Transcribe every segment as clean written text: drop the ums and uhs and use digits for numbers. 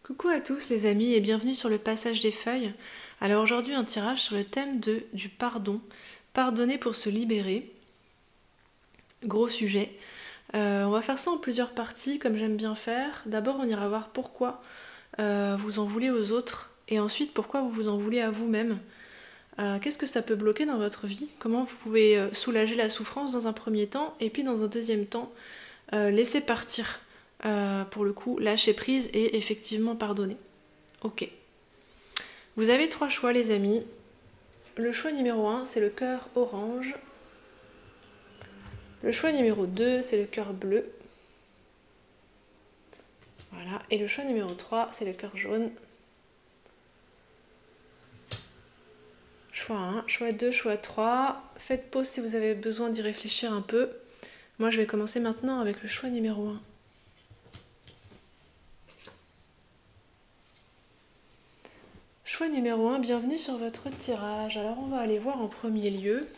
Coucou à tous les amis et bienvenue sur le passage des feuilles. Alors aujourd'hui un tirage sur le thème du pardon. Pardonner pour se libérer. Gros sujet. On va faire ça en plusieurs parties comme j'aime bien faire. D'abord on ira voir pourquoi vous en voulez aux autres et ensuite pourquoi vous vous en voulez à vous-même. Qu'est-ce que ça peut bloquer dans votre vie? Comment vous pouvez soulager la souffrance dans un premier temps et puis dans un deuxième temps laisser partir. Pour le coup, lâcher prise et effectivement pardonner. Ok. Vous avez 3 choix les amis. Le choix numéro 1, c'est le cœur orange. Le choix numéro 2, c'est le cœur bleu. Voilà. Et le choix numéro 3, c'est le cœur jaune. Choix 1, choix 2, choix 3. Faites pause si vous avez besoin d'y réfléchir un peu. Moi, je vais commencer maintenant avec le choix numéro 1. Choix numéro 1, bienvenue sur votre tirage. Alors on va aller voir en premier lieu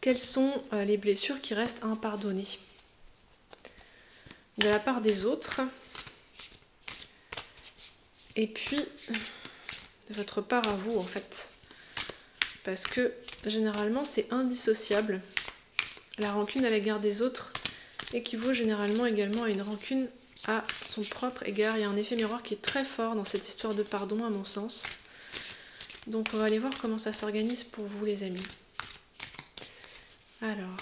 quelles sont les blessures qui restent impardonnées de la part des autres et puis de votre part à vous en fait. Parce que généralement c'est indissociable. La rancune à l'égard des autres équivaut généralement également à une rancune à son propre égard. Il y a un effet miroir qui est très fort dans cette histoire de pardon à mon sens. Donc on va aller voir comment ça s'organise pour vous les amis. Alors,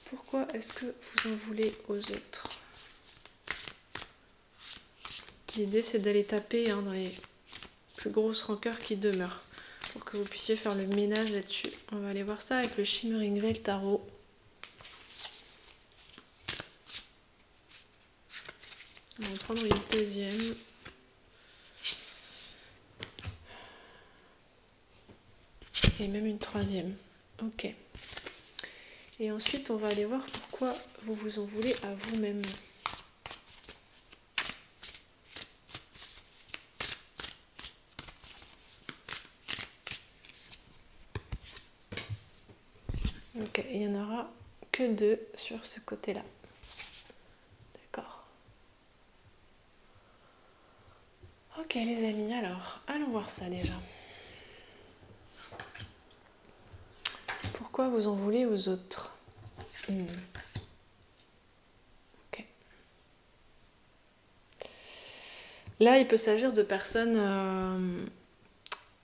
pourquoi est-ce que vous en voulez aux autres? L'idée c'est d'aller taper dans les plus grosses rancœurs qui demeurent pour que vous puissiez faire le ménage là-dessus. On va aller voir ça avec le Shimmering Veil Tarot. On va en prendre une deuxième. Et même une troisième. Ok. Et ensuite, on va aller voir pourquoi vous vous en voulez à vous-même. Ok, il n'y en aura que 2 sur ce côté-là. D'accord. Ok les amis, alors, allons voir ça déjà. Pourquoi vous en voulez aux autres? Ok. Là, il peut s'agir de personnes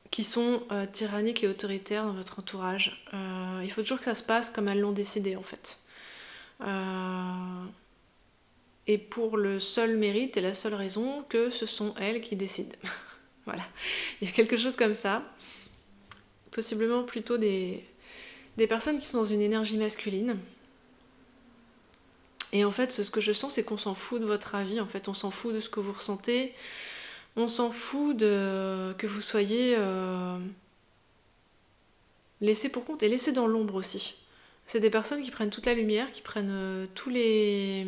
qui sont tyranniques et autoritaires dans votre entourage. Il faut toujours que ça se passe comme elles l'ont décidé en fait. Et pour le seul mérite et la seule raison que ce sont elles qui décident. Voilà. Il y a quelque chose comme ça. Possiblement plutôt des personnes qui sont dans une énergie masculine. Et en fait, ce que je sens, c'est qu'on s'en fout de votre avis. En fait, on s'en fout de ce que vous ressentez. On s'en fout que vous soyez laissés pour compte et laissés dans l'ombre aussi. C'est des personnes qui prennent toute la lumière, qui prennent tous les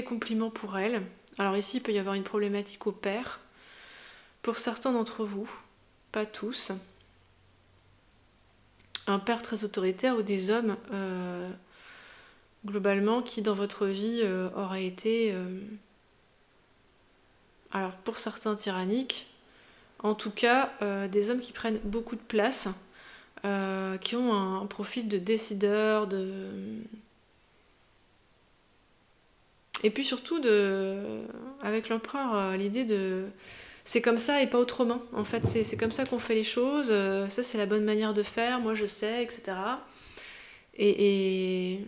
compliments pour elles. Alors ici, il peut y avoir une problématique au père. Pour certains d'entre vous, pas tous. Un père très autoritaire ou des hommes, globalement, qui dans votre vie auraient été... alors pour certains tyranniques, en tout cas des hommes qui prennent beaucoup de place, qui ont un profil de décideur, et puis surtout avec l'empereur, l'idée de c'est comme ça et pas autrement. En fait, c'est comme ça qu'on fait les choses, ça c'est la bonne manière de faire, moi je sais, etc. Et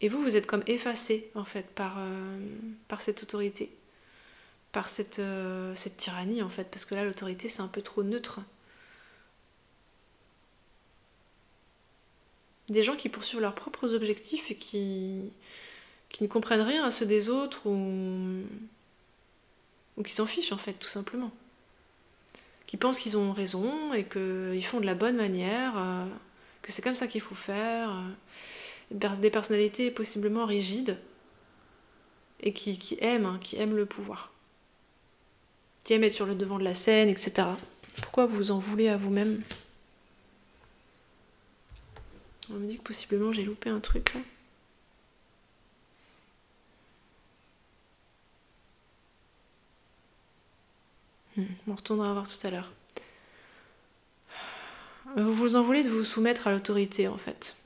vous êtes comme effacé en fait par cette autorité, par cette tyrannie en fait, parce que là l'autorité c'est un peu trop neutre. Des gens qui poursuivent leurs propres objectifs et qui ne comprennent rien à ceux des autres ou qui s'en fichent en fait tout simplement. Qui pensent qu'ils ont raison et qu'ils font de la bonne manière, que c'est comme ça qu'il faut faire. Des personnalités possiblement rigides et qui aiment le pouvoir. Qui aiment être sur le devant de la scène, etc. Pourquoi vous en voulez à vous-même? On me dit que possiblement j'ai loupé un truc là. On retournera voir tout à l'heure. Vous vous en voulez de vous soumettre à l'autorité, en fait.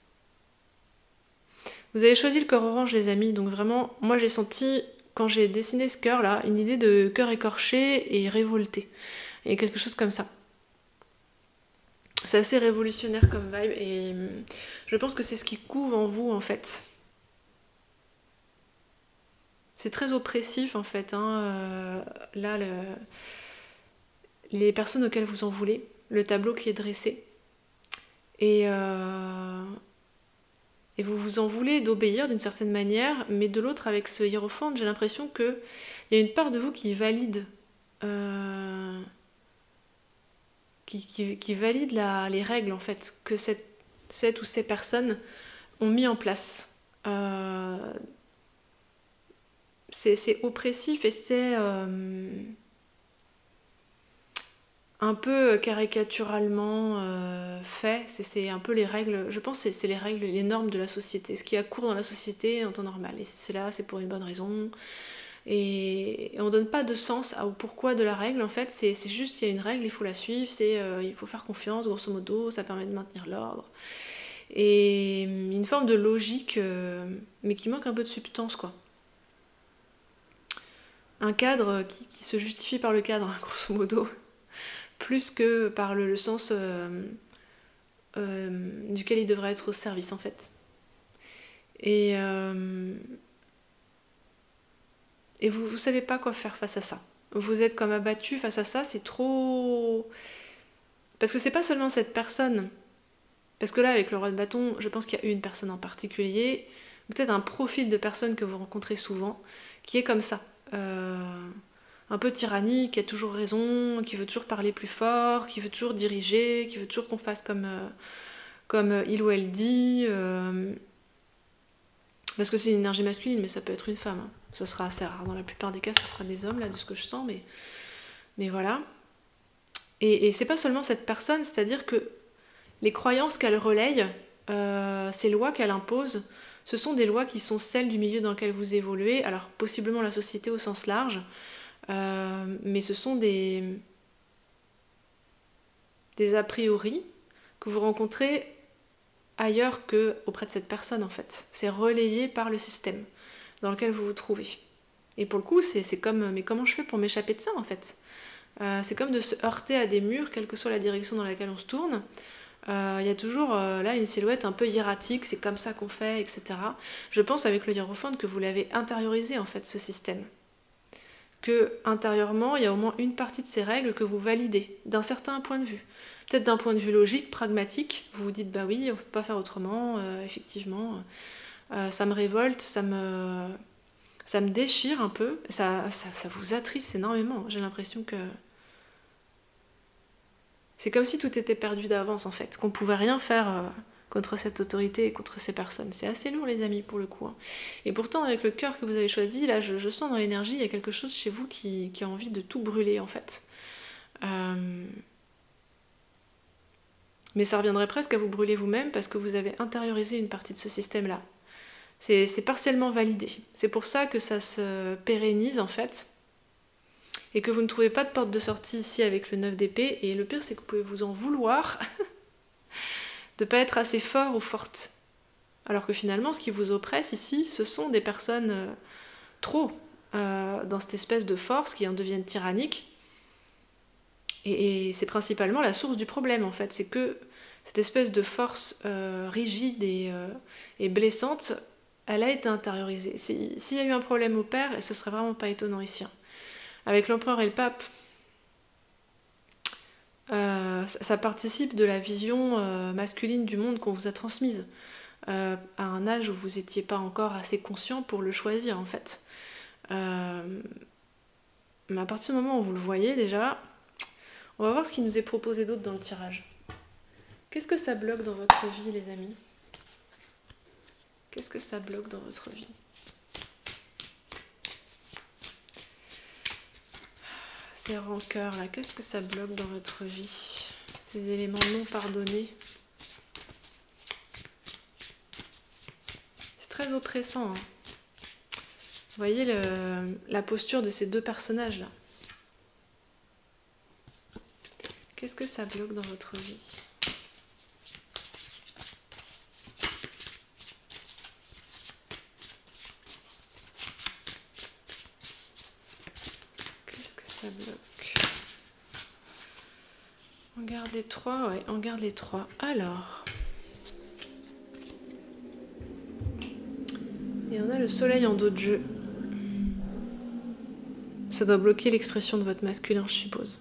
Vous avez choisi le cœur orange, les amis, donc vraiment, moi j'ai senti, quand j'ai dessiné ce cœur-là, une idée de cœur écorché et révolté. Et quelque chose comme ça. C'est assez révolutionnaire comme vibe, et je pense que c'est ce qui couve en vous, en fait. C'est très oppressif, en fait, hein. Là, les personnes auxquelles vous en voulez, le tableau qui est dressé. Et vous vous en voulez d'obéir d'une certaine manière, mais de l'autre, avec ce hiérophante, j'ai l'impression qu'il y a une part de vous qui valide, qui valide les règles, en fait, que cette ou ces personnes ont mis en place. C'est oppressif et c'est un peu caricaturalement fait. C'est un peu les règles, je pense que c'est les règles, les normes de la société, ce qui a cours dans la société en temps normal. Et c'est là, c'est pour une bonne raison. Et on donne pas de sens au pourquoi de la règle, en fait. C'est juste, il y a une règle, il faut la suivre, il faut faire confiance, grosso modo, ça permet de maintenir l'ordre. Et une forme de logique, mais qui manque un peu de substance, quoi. Un cadre qui se justifie par le cadre, grosso modo, plus que par le sens duquel il devrait être au service, en fait. Et vous savez pas quoi faire face à ça. Vous êtes comme abattu face à ça, c'est trop... Parce que c'est pas seulement cette personne. Parce que là, avec le roi de bâton, je pense qu'il y a une personne en particulier, peut-être un profil de personne que vous rencontrez souvent, qui est comme ça. Un peu tyrannique, qui a toujours raison, qui veut toujours parler plus fort, qui veut toujours diriger, qui veut toujours qu'on fasse comme il ou elle dit. Parce que c'est une énergie masculine, mais ça peut être une femme. Hein. Ce sera assez rare. Dans la plupart des cas, ce sera des hommes, là, de ce que je sens, mais voilà. Et c'est pas seulement cette personne, c'est-à-dire que les croyances qu'elle relaye, ces lois qu'elle impose, ce sont des lois qui sont celles du milieu dans lequel vous évoluez, alors possiblement la société au sens large, mais ce sont des a priori que vous rencontrez ailleurs qu'auprès de cette personne, en fait. C'est relayé par le système dans lequel vous vous trouvez. Et pour le coup, c'est comme, mais comment je fais pour m'échapper de ça, en fait? C'est comme de se heurter à des murs, quelle que soit la direction dans laquelle on se tourne. Il y a toujours là une silhouette un peu hiératique, c'est comme ça qu'on fait, etc. Je pense avec le hiérophante que vous l'avez intériorisé, en fait, ce système. Que intérieurement, il y a au moins une partie de ces règles que vous validez, d'un certain point de vue. Peut-être d'un point de vue logique, pragmatique, vous vous dites bah oui, on ne peut pas faire autrement, effectivement, ça me révolte, ça me déchire un peu, ça vous attriste énormément. J'ai l'impression que c'est comme si tout était perdu d'avance, en fait, qu'on pouvait rien faire contre cette autorité et contre ces personnes. C'est assez lourd, les amis, pour le coup. Hein. Et pourtant, avec le cœur que vous avez choisi, là, je sens dans l'énergie, il y a quelque chose chez vous qui a envie de tout brûler, en fait. Mais ça reviendrait presque à vous brûler vous-même parce que vous avez intériorisé une partie de ce système-là. C'est partiellement validé. C'est pour ça que ça se pérennise, en fait. Et que vous ne trouvez pas de porte de sortie ici avec le 9 d'épée. Et le pire, c'est que vous pouvez vous en vouloir de ne pas être assez fort ou forte. Alors que finalement, ce qui vous oppresse ici, ce sont des personnes trop dans cette espèce de force qui en deviennent tyranniques. Et c'est principalement la source du problème, en fait. C'est que cette espèce de force rigide et blessante, elle a été intériorisée. S'il y a eu un problème au père, et ce serait vraiment pas étonnant ici, hein. Avec l'empereur et le pape, ça participe de la vision masculine du monde qu'on vous a transmise à un âge où vous n'étiez pas encore assez conscient pour le choisir, en fait. Mais à partir du moment où vous le voyez déjà, on va voir ce qui nous est proposé d'autre dans le tirage. Qu'est-ce que ça bloque dans votre vie, les amis? Qu'est-ce que ça bloque dans votre vie? Ces rancœurs là, qu'est-ce que ça bloque dans votre vie? Ces éléments non pardonnés. C'est très oppressant. Hein. Vous voyez la posture de ces deux personnages là. qu'est-ce que ça bloque dans votre vie? Qu'est-ce que ça bloque? On garde les 3, ouais, on garde les 3. Alors. Et on a le soleil en dos de jeu. Ça doit bloquer l'expression de votre masculin, je suppose.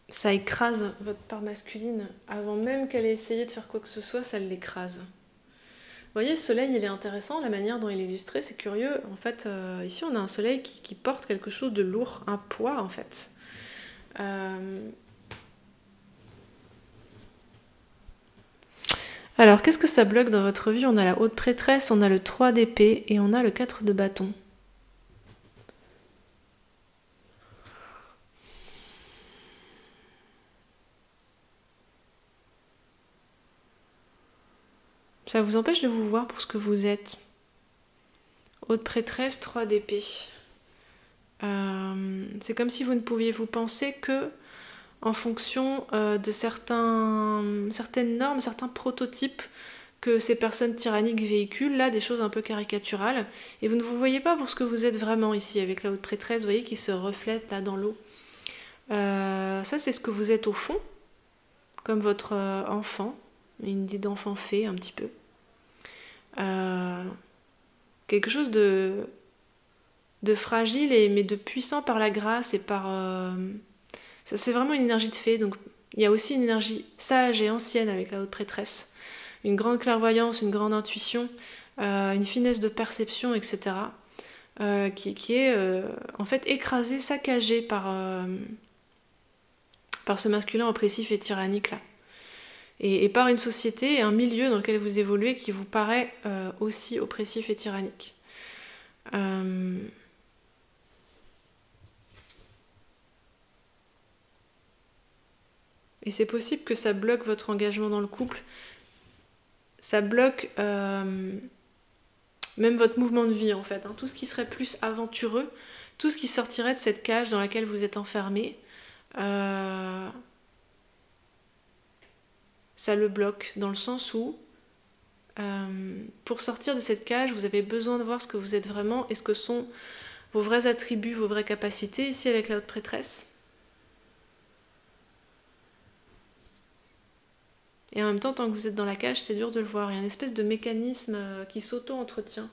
Ça écrase votre part masculine. Avant même qu'elle ait essayé de faire quoi que ce soit, ça l'écrase. Vous voyez, ce soleil, il est intéressant, la manière dont il est illustré, c'est curieux. En fait, ici, on a un soleil qui porte quelque chose de lourd, un poids, en fait. Alors, qu'est-ce que ça bloque dans votre vie? On a la haute prêtresse, on a le 3 d'épée et on a le 4 de bâton. Ça vous empêche de vous voir pour ce que vous êtes. Haute prêtresse, 3 d'épée. C'est comme si vous ne pouviez vous penser que en fonction de certaines normes, certains prototypes que ces personnes tyranniques véhiculent, là des choses un peu caricaturales, et vous ne vous voyez pas pour ce que vous êtes vraiment ici, avec la haute prêtresse, vous voyez, qui se reflète là dans l'eau. Ça c'est ce que vous êtes au fond, comme votre enfant, une idée d'enfant fait un petit peu. Quelque chose de fragile, mais de puissant par la grâce et par... ça, c'est vraiment une énergie de fée, donc il y a aussi une énergie sage et ancienne avec la haute prêtresse. Une grande clairvoyance, une grande intuition, une finesse de perception, etc. Qui est en fait écrasée, saccagée par ce masculin oppressif et tyrannique là. Et par une société et un milieu dans lequel vous évoluez qui vous paraît aussi oppressif et tyrannique. Et c'est possible que ça bloque votre engagement dans le couple. Ça bloque même votre mouvement de vie en fait. Tout ce qui serait plus aventureux, tout ce qui sortirait de cette cage dans laquelle vous êtes enfermé, ça le bloque dans le sens où pour sortir de cette cage, vous avez besoin de voir ce que vous êtes vraiment et ce que sont vos vrais attributs, vos vraies capacités, ici avec la haute prêtresse. Et en même temps, tant que vous êtes dans la cage, c'est dur de le voir. Il y a une espèce de mécanisme qui s'auto-entretient.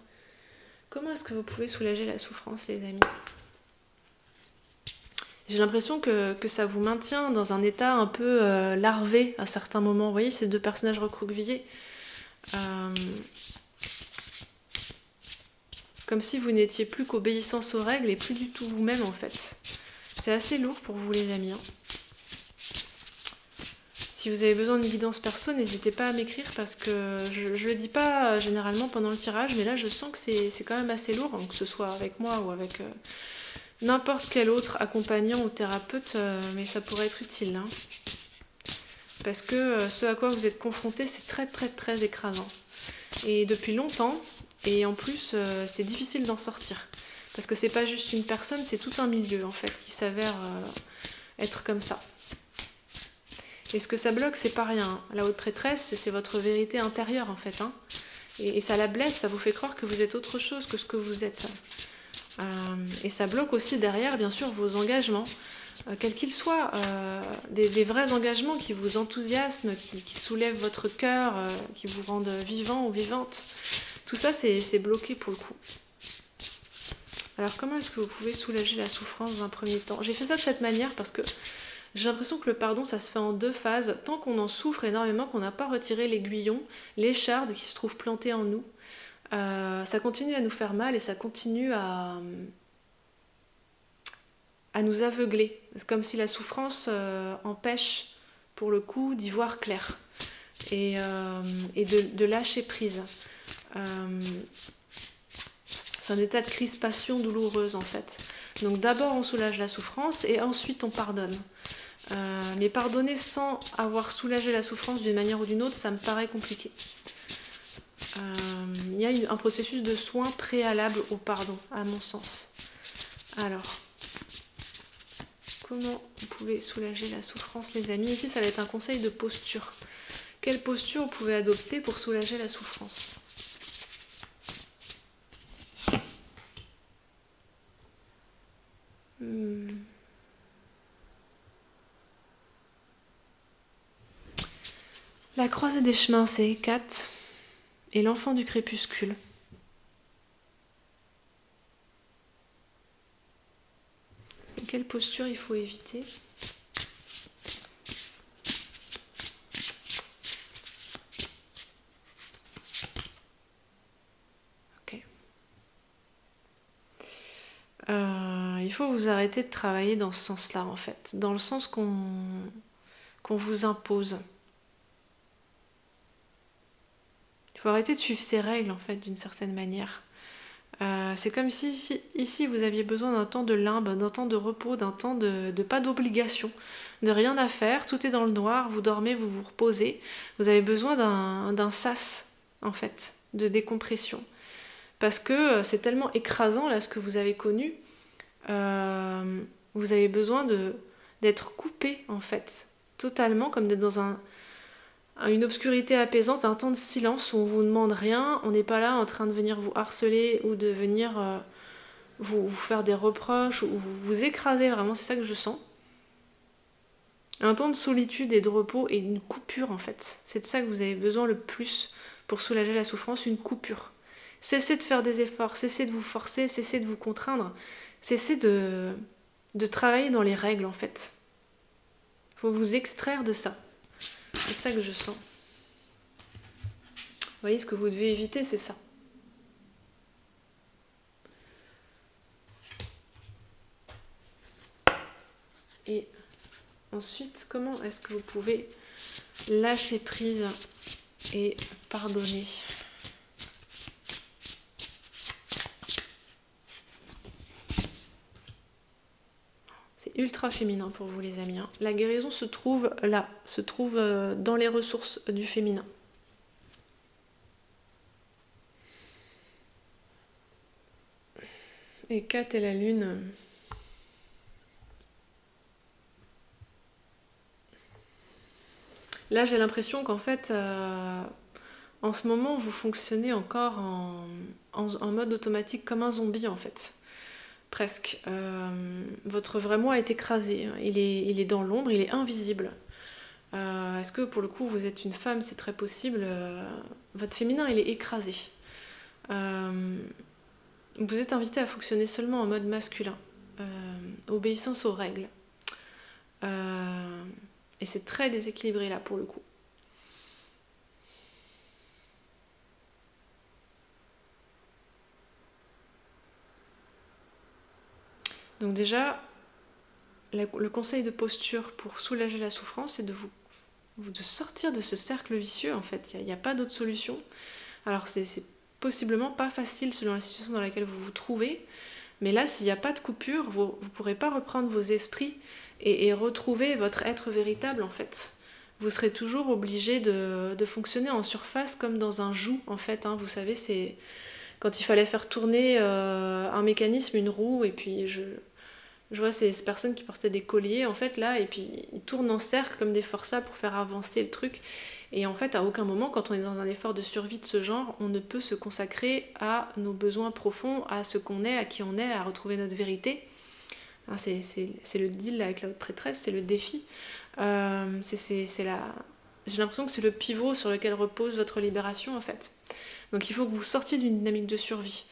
Comment est-ce que vous pouvez soulager la souffrance, les amis? J'ai l'impression que ça vous maintient dans un état un peu larvé à certains moments. Vous voyez, ces deux personnages recroquevillés. Comme si vous n'étiez plus qu'obéissance aux règles et plus du tout vous-même, en fait. C'est assez lourd pour vous, les amis. Si vous avez besoin de guidance perso, n'hésitez pas à m'écrire parce que je ne le dis pas généralement pendant le tirage, mais là je sens que c'est quand même assez lourd, que ce soit avec moi ou avec n'importe quel autre accompagnant ou thérapeute, mais ça pourrait être utile. Hein. Parce que ce à quoi vous êtes confronté, c'est très très très écrasant. Et depuis longtemps, et en plus c'est difficile d'en sortir. Parce que c'est pas juste une personne, c'est tout un milieu en fait qui s'avère être comme ça. Et ce que ça bloque, c'est pas rien. La haute prêtresse, c'est votre vérité intérieure en fait. Hein. Et ça la blesse, ça vous fait croire que vous êtes autre chose que ce que vous êtes. Et ça bloque aussi derrière, bien sûr, vos engagements, quels qu'ils soient, des vrais engagements qui vous enthousiasment, qui soulèvent votre cœur, qui vous rendent vivant ou vivante. Tout ça, c'est bloqué pour le coup. Alors comment est-ce que vous pouvez soulager la souffrance dans un premier temps? J'ai fait ça de cette manière parce que j'ai l'impression que le pardon, ça se fait en deux phases. Tant qu'on en souffre énormément, qu'on n'a pas retiré l'aiguillon, l'écharde qui se trouve plantée en nous, ça continue à nous faire mal et ça continue à nous aveugler. C'est comme si la souffrance empêche, pour le coup, d'y voir clair et de lâcher prise. C'est un état de crispation douloureuse en fait. Donc d'abord on soulage la souffrance et ensuite on pardonne. Mais pardonner sans avoir soulagé la souffrance d'une manière ou d'une autre, ça me paraît compliqué. Il y a un processus de soin préalable au pardon, à mon sens. Alors, comment vous pouvez soulager la souffrance, les amis? Ici, ça va être un conseil de posture. Quelle posture vous pouvez adopter pour soulager la souffrance? La croisée des chemins, c'est Hécate et l'enfant du crépuscule. Et quelle posture il faut éviter? Ok. Il faut vous arrêter de travailler dans ce sens-là, en fait. Dans le sens qu'on vous impose. Il faut arrêter de suivre ces règles, en fait, d'une certaine manière. C'est comme si ici vous aviez besoin d'un temps de limbe, d'un temps de repos, d'un temps de pas d'obligation, de rien à faire, tout est dans le noir, vous dormez, vous vous reposez. Vous avez besoin d'un sas, en fait, de décompression. Parce que c'est tellement écrasant, là, ce que vous avez connu. Vous avez besoin d'être coupé, en fait, totalement, comme d'être dans une obscurité apaisante, un temps de silence où on vous demande rien, on n'est pas là en train de venir vous harceler ou de venir vous faire des reproches ou vous écraser, vraiment, c'est ça que je sens. Un temps de solitude et de repos et une coupure, en fait. C'est de ça que vous avez besoin le plus pour soulager la souffrance, une coupure. Cessez de faire des efforts, cessez de vous forcer, cessez de vous contraindre, cessez de travailler dans les règles, en fait. Il faut vous extraire de ça. C'est ça que je sens. Vous voyez, ce que vous devez éviter, c'est ça. Et ensuite, comment est-ce que vous pouvez lâcher prise et pardonner? C'est ultra féminin pour vous, les amis. La guérison se trouve là, se trouve dans les ressources du féminin. Et Kat et la lune. Là, j'ai l'impression qu'en fait, en ce moment, vous fonctionnez encore en mode automatique comme un zombie, en fait. Presque. Votre vrai moi est écrasé. Il est dans l'ombre, il est invisible. Est-ce que pour le coup, vous êtes une femme? C'est très possible. Votre féminin, il est écrasé. Vous êtes invité à fonctionner seulement en mode masculin. Obéissance aux règles. Et c'est très déséquilibré là pour le coup. Donc déjà, le conseil de posture pour soulager la souffrance, c'est de sortir de ce cercle vicieux en fait. Il n'y a pas d'autre solution. Alors c'est possiblement pas facile selon la situation dans laquelle vous vous trouvez, mais là s'il n'y a pas de coupure, vous ne pourrez pas reprendre vos esprits et retrouver votre être véritable en fait. Vous serez toujours obligé de fonctionner en surface comme dans un joug en fait. Vous savez, c'est quand il fallait faire tourner un mécanisme, une roue, et puis je vois ces personnes qui portaient des colliers en fait là, et puis ils tournent en cercle comme des forçats pour faire avancer le truc. Et en fait, à aucun moment, quand on est dans un effort de survie de ce genre, on ne peut se consacrer à nos besoins profonds, à ce qu'on est, à qui on est, à retrouver notre vérité. C'est le deal avec la haute prêtresse, c'est le défi. J'ai l'impression que c'est le pivot sur lequel repose votre libération en fait. Donc il faut que vous sortiez d'une dynamique de survie.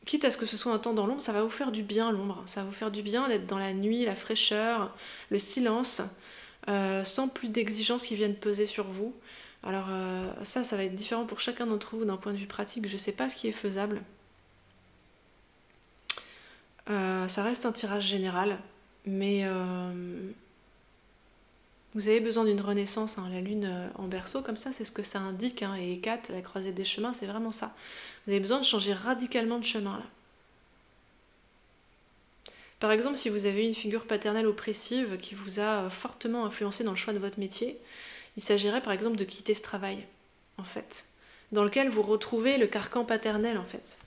Quitte à ce que ce soit un temps dans l'ombre, ça va vous faire du bien l'ombre. Ça va vous faire du bien d'être dans la nuit, la fraîcheur, le silence, sans plus d'exigences qui viennent peser sur vous. Alors ça va être différent pour chacun d'entre vous d'un point de vue pratique. Je ne sais pas ce qui est faisable. Ça reste un tirage général, mais vous avez besoin d'une renaissance. La lune en Berceau, comme ça, c'est ce que ça indique. Et Hécate, la croisée des chemins, c'est vraiment ça. Vous avez besoin de changer radicalement de chemin là. Par exemple, si vous avez une figure paternelle oppressive qui vous a fortement influencé dans le choix de votre métier, il s'agirait par exemple de quitter ce travail, en fait, dans lequel vous retrouvez le carcan paternel, en fait.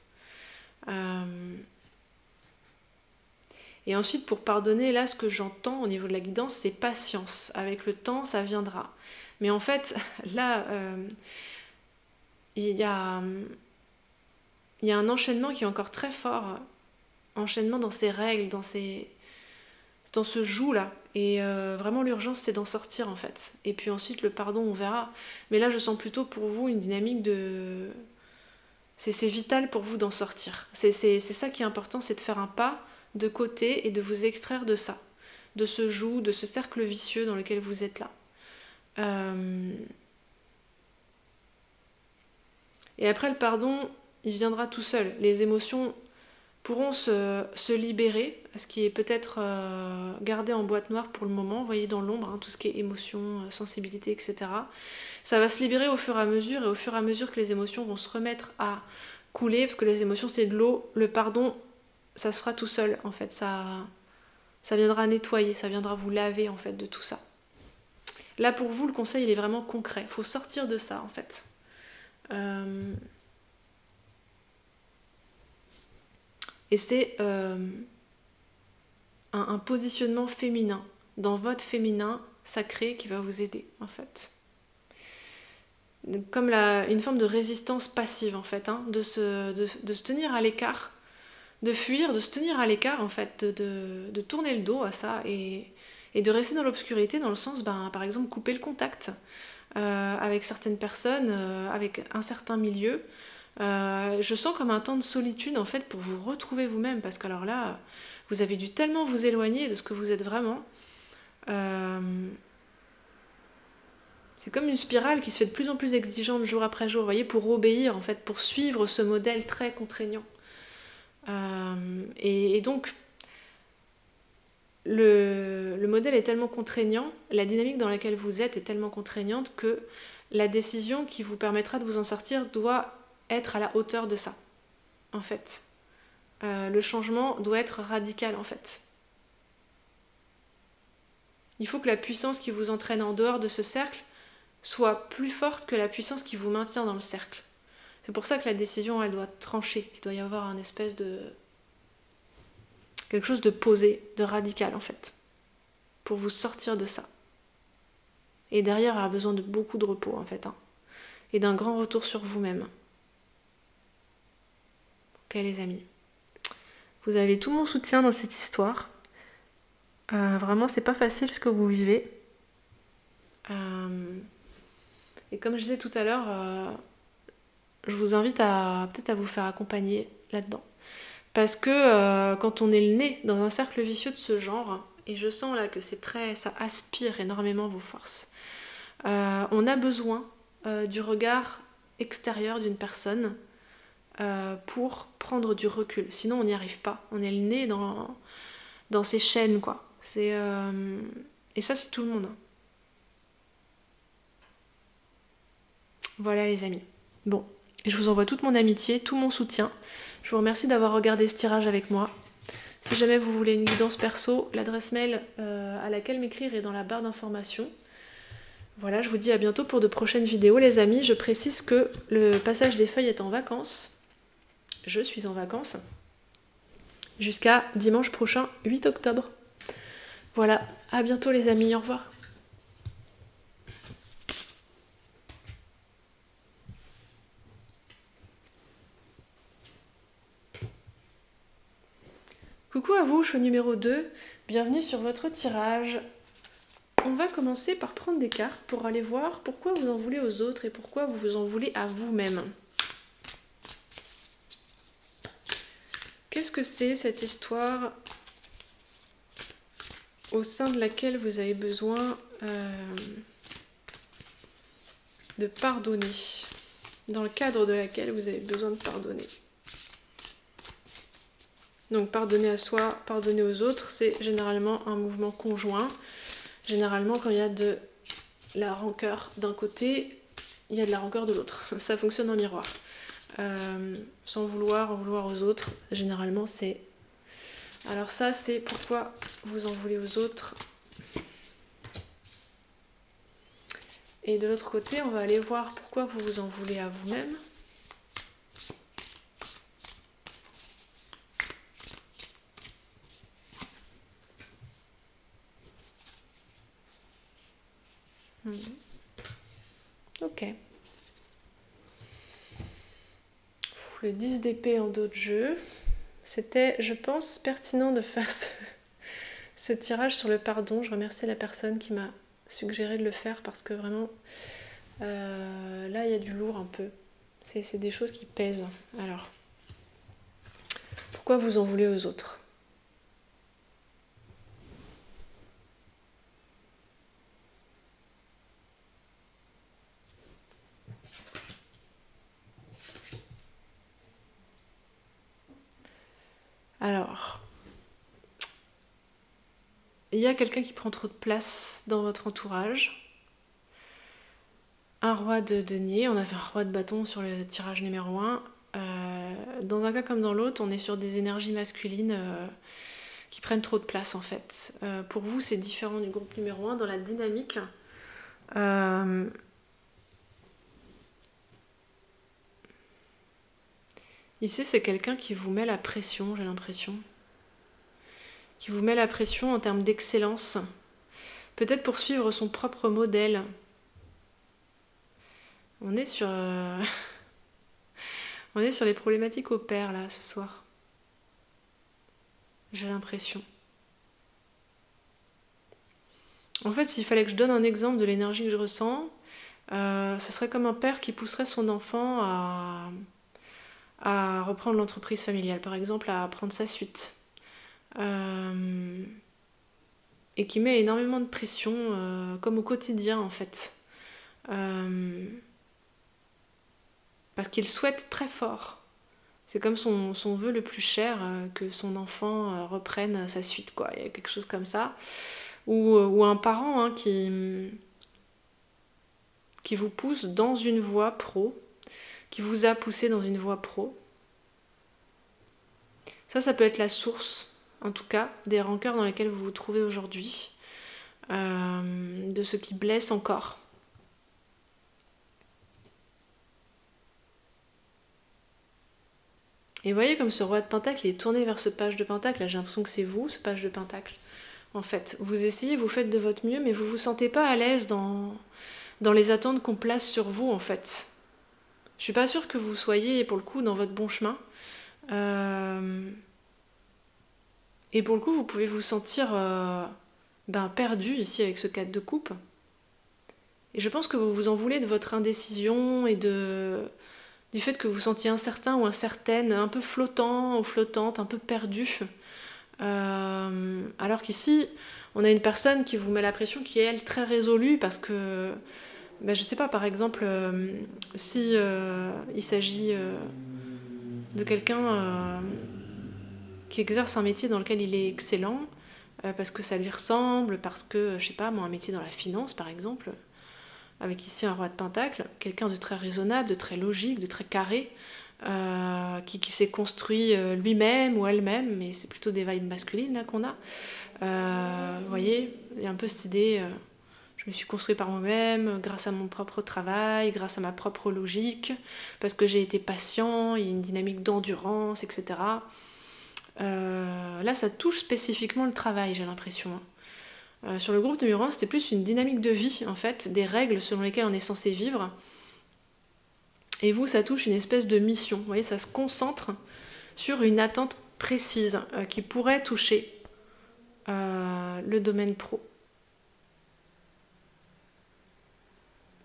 Et ensuite, pour pardonner, là, ce que j'entends au niveau de la guidance, c'est patience. Avec le temps, ça viendra. Mais en fait, là, il y a, il y a un enchaînement qui est encore très fort. Enchaînement dans ces règles, dans ce joug-là. Et vraiment, l'urgence, c'est d'en sortir, en fait. Et puis ensuite, le pardon, on verra. Mais là, je sens plutôt pour vous une dynamique de... C'est vital pour vous d'en sortir. C'est ça qui est important, c'est de faire un pas de côté et de vous extraire de ça. De ce joug, de ce cercle vicieux dans lequel vous êtes là. Et après, le pardon, il viendra tout seul. Les émotions pourront se libérer, ce qui est peut-être gardé en boîte noire pour le moment, vous voyez dans l'ombre, hein, tout ce qui est émotion, sensibilité, etc. Ça va se libérer au fur et à mesure que les émotions vont se remettre à couler, parce que les émotions c'est de l'eau, le pardon, ça se fera tout seul, en fait, ça viendra nettoyer, ça viendra vous laver, en fait, de tout ça. Là, pour vous, le conseil, il est vraiment concret, il faut sortir de ça, en fait. Et c'est un positionnement féminin, dans votre féminin sacré qui va vous aider, en fait. Comme une forme de résistance passive, en fait, hein, de se tenir à l'écart, de fuir, de se tenir à l'écart, en fait, de tourner le dos à ça et de rester dans l'obscurité, dans le sens, par exemple, couper le contact avec certaines personnes, avec un certain milieu. Je sens comme un temps de solitude, en fait, pour vous retrouver vous-même, parce que alors là, vous avez dû tellement vous éloigner de ce que vous êtes vraiment. C'est comme une spirale qui se fait de plus en plus exigeante jour après jour, vous voyez, pour obéir, en fait, pour suivre ce modèle très contraignant. Et donc, le modèle est tellement contraignant, la dynamique dans laquelle vous êtes est tellement contraignante que la décision qui vous permettra de vous en sortir doit être à la hauteur de ça, en fait. Le changement doit être radical, en fait. Il faut que la puissance qui vous entraîne en dehors de ce cercle soit plus forte que la puissance qui vous maintient dans le cercle. C'est pour ça que la décision, elle doit trancher, qu'il doit y avoir un espèce de... quelque chose de posé, de radical, en fait, pour vous sortir de ça. Et derrière, elle a besoin de beaucoup de repos, en fait, hein, et d'un grand retour sur vous-même. Ok, les amis. Vous avez tout mon soutien dans cette histoire. Vraiment, c'est pas facile ce que vous vivez. Et comme je disais tout à l'heure, je vous invite peut-être à vous faire accompagner là-dedans. Parce que quand on est le nez dans un cercle vicieux de ce genre, et je sens là que ça aspire énormément vos forces, on a besoin du regard extérieur d'une personne pour prendre du recul. Sinon, on n'y arrive pas. On est le nez dans ces chaînes, quoi. Et ça, c'est tout le monde. Voilà, les amis. Bon, je vous envoie toute mon amitié, tout mon soutien. Je vous remercie d'avoir regardé ce tirage avec moi. Si jamais vous voulez une guidance perso, l'adresse mail à laquelle m'écrire est dans la barre d'informations. Voilà, je vous dis à bientôt pour de prochaines vidéos, les amis. Je précise que le passage des feuilles est en vacances. Je suis en vacances jusqu'à dimanche prochain, 8 octobre. Voilà, à bientôt les amis, au revoir. Coucou à vous, choix numéro 2, bienvenue sur votre tirage. On va commencer par prendre des cartes pour aller voir pourquoi vous en voulez aux autres et pourquoi vous vous en voulez à vous-même. Qu'est-ce que c'est cette histoire au sein de laquelle vous avez besoin de pardonner, dans le cadre de laquelle vous avez besoin de pardonner? Donc pardonner à soi, pardonner aux autres, c'est généralement un mouvement conjoint. Généralement quand il y a de la rancœur d'un côté, il y a de la rancœur de l'autre. Ça fonctionne en miroir. Sans vouloir en vouloir aux autres, généralement c'est... Alors ça c'est pourquoi vous en voulez aux autres. Et de l'autre côté, on va aller voir pourquoi vous vous en voulez à vous-même. Ok. Le 10 d'épée en dos de jeu. C'était, je pense, pertinent de faire ce tirage sur le pardon. Je remercie la personne qui m'a suggéré de le faire parce que vraiment, là, il y a du lourd un peu. C'est des choses qui pèsent. Alors, pourquoi vous en voulez aux autres ? Alors, il y a quelqu'un qui prend trop de place dans votre entourage. Un roi de denier, on a fait un roi de bâton sur le tirage numéro 1. Dans un cas comme dans l'autre, on est sur des énergies masculines qui prennent trop de place en fait. Pour vous, c'est différent du groupe numéro 1 dans la dynamique. Ici, c'est quelqu'un qui vous met la pression, j'ai l'impression. Qui vous met la pression en termes d'excellence. Peut-être pour suivre son propre modèle. On est sur... on est sur les problématiques au pair, là, ce soir. J'ai l'impression. En fait, s'il fallait que je donne un exemple de l'énergie que je ressens, ce serait comme un père qui pousserait son enfant à reprendre l'entreprise familiale, par exemple, à prendre sa suite. Et qui met énormément de pression, comme au quotidien, en fait. Parce qu'il souhaite très fort. C'est comme son vœu le plus cher, que son enfant reprenne sa suite, quoi. Il y a quelque chose comme ça. Ou un parent hein, qui vous pousse dans une voie pro, qui vous a poussé dans une voie pro. Ça peut être la source, en tout cas, des rancœurs dans lesquelles vous vous trouvez aujourd'hui, de ce qui blesse encore. Et vous voyez comme ce roi de pentacle est tourné vers ce page de pentacle, là j'ai l'impression que c'est vous, ce page de pentacle. En fait, vous essayez, vous faites de votre mieux, mais vous vous sentez pas à l'aise dans les attentes qu'on place sur vous, en fait. Je suis pas sûre que vous soyez, pour le coup, dans votre bon chemin. Et pour le coup, vous pouvez vous sentir perdu ici avec ce 4 de coupe. Et je pense que vous vous en voulez de votre indécision et du fait que vous vous sentiez incertain ou incertaine, un peu flottant ou flottante, un peu perdu. Alors qu'ici, on a une personne qui vous met la pression, qui est elle très résolue parce que, je sais pas, par exemple, si il s'agit de quelqu'un qui exerce un métier dans lequel il est excellent, parce que ça lui ressemble, parce que, je sais pas, moi, un métier dans la finance, par exemple, avec ici un roi de pentacle, quelqu'un de très raisonnable, de très logique, de très carré, qui s'est construit lui-même ou elle-même, mais c'est plutôt des vibes masculines là qu'on a. Vous voyez, il y a un peu cette idée, je me suis construit par moi-même, grâce à mon propre travail, grâce à ma propre logique, parce que j'ai été patient, il y a une dynamique d'endurance, etc. Là, ça touche spécifiquement le travail, j'ai l'impression. Sur le groupe numéro 1, c'était plus une dynamique de vie, en fait, des règles selon lesquelles on est censé vivre. Et vous, ça touche une espèce de mission. Vous voyez, ça se concentre sur une attente précise qui pourrait toucher le domaine pro.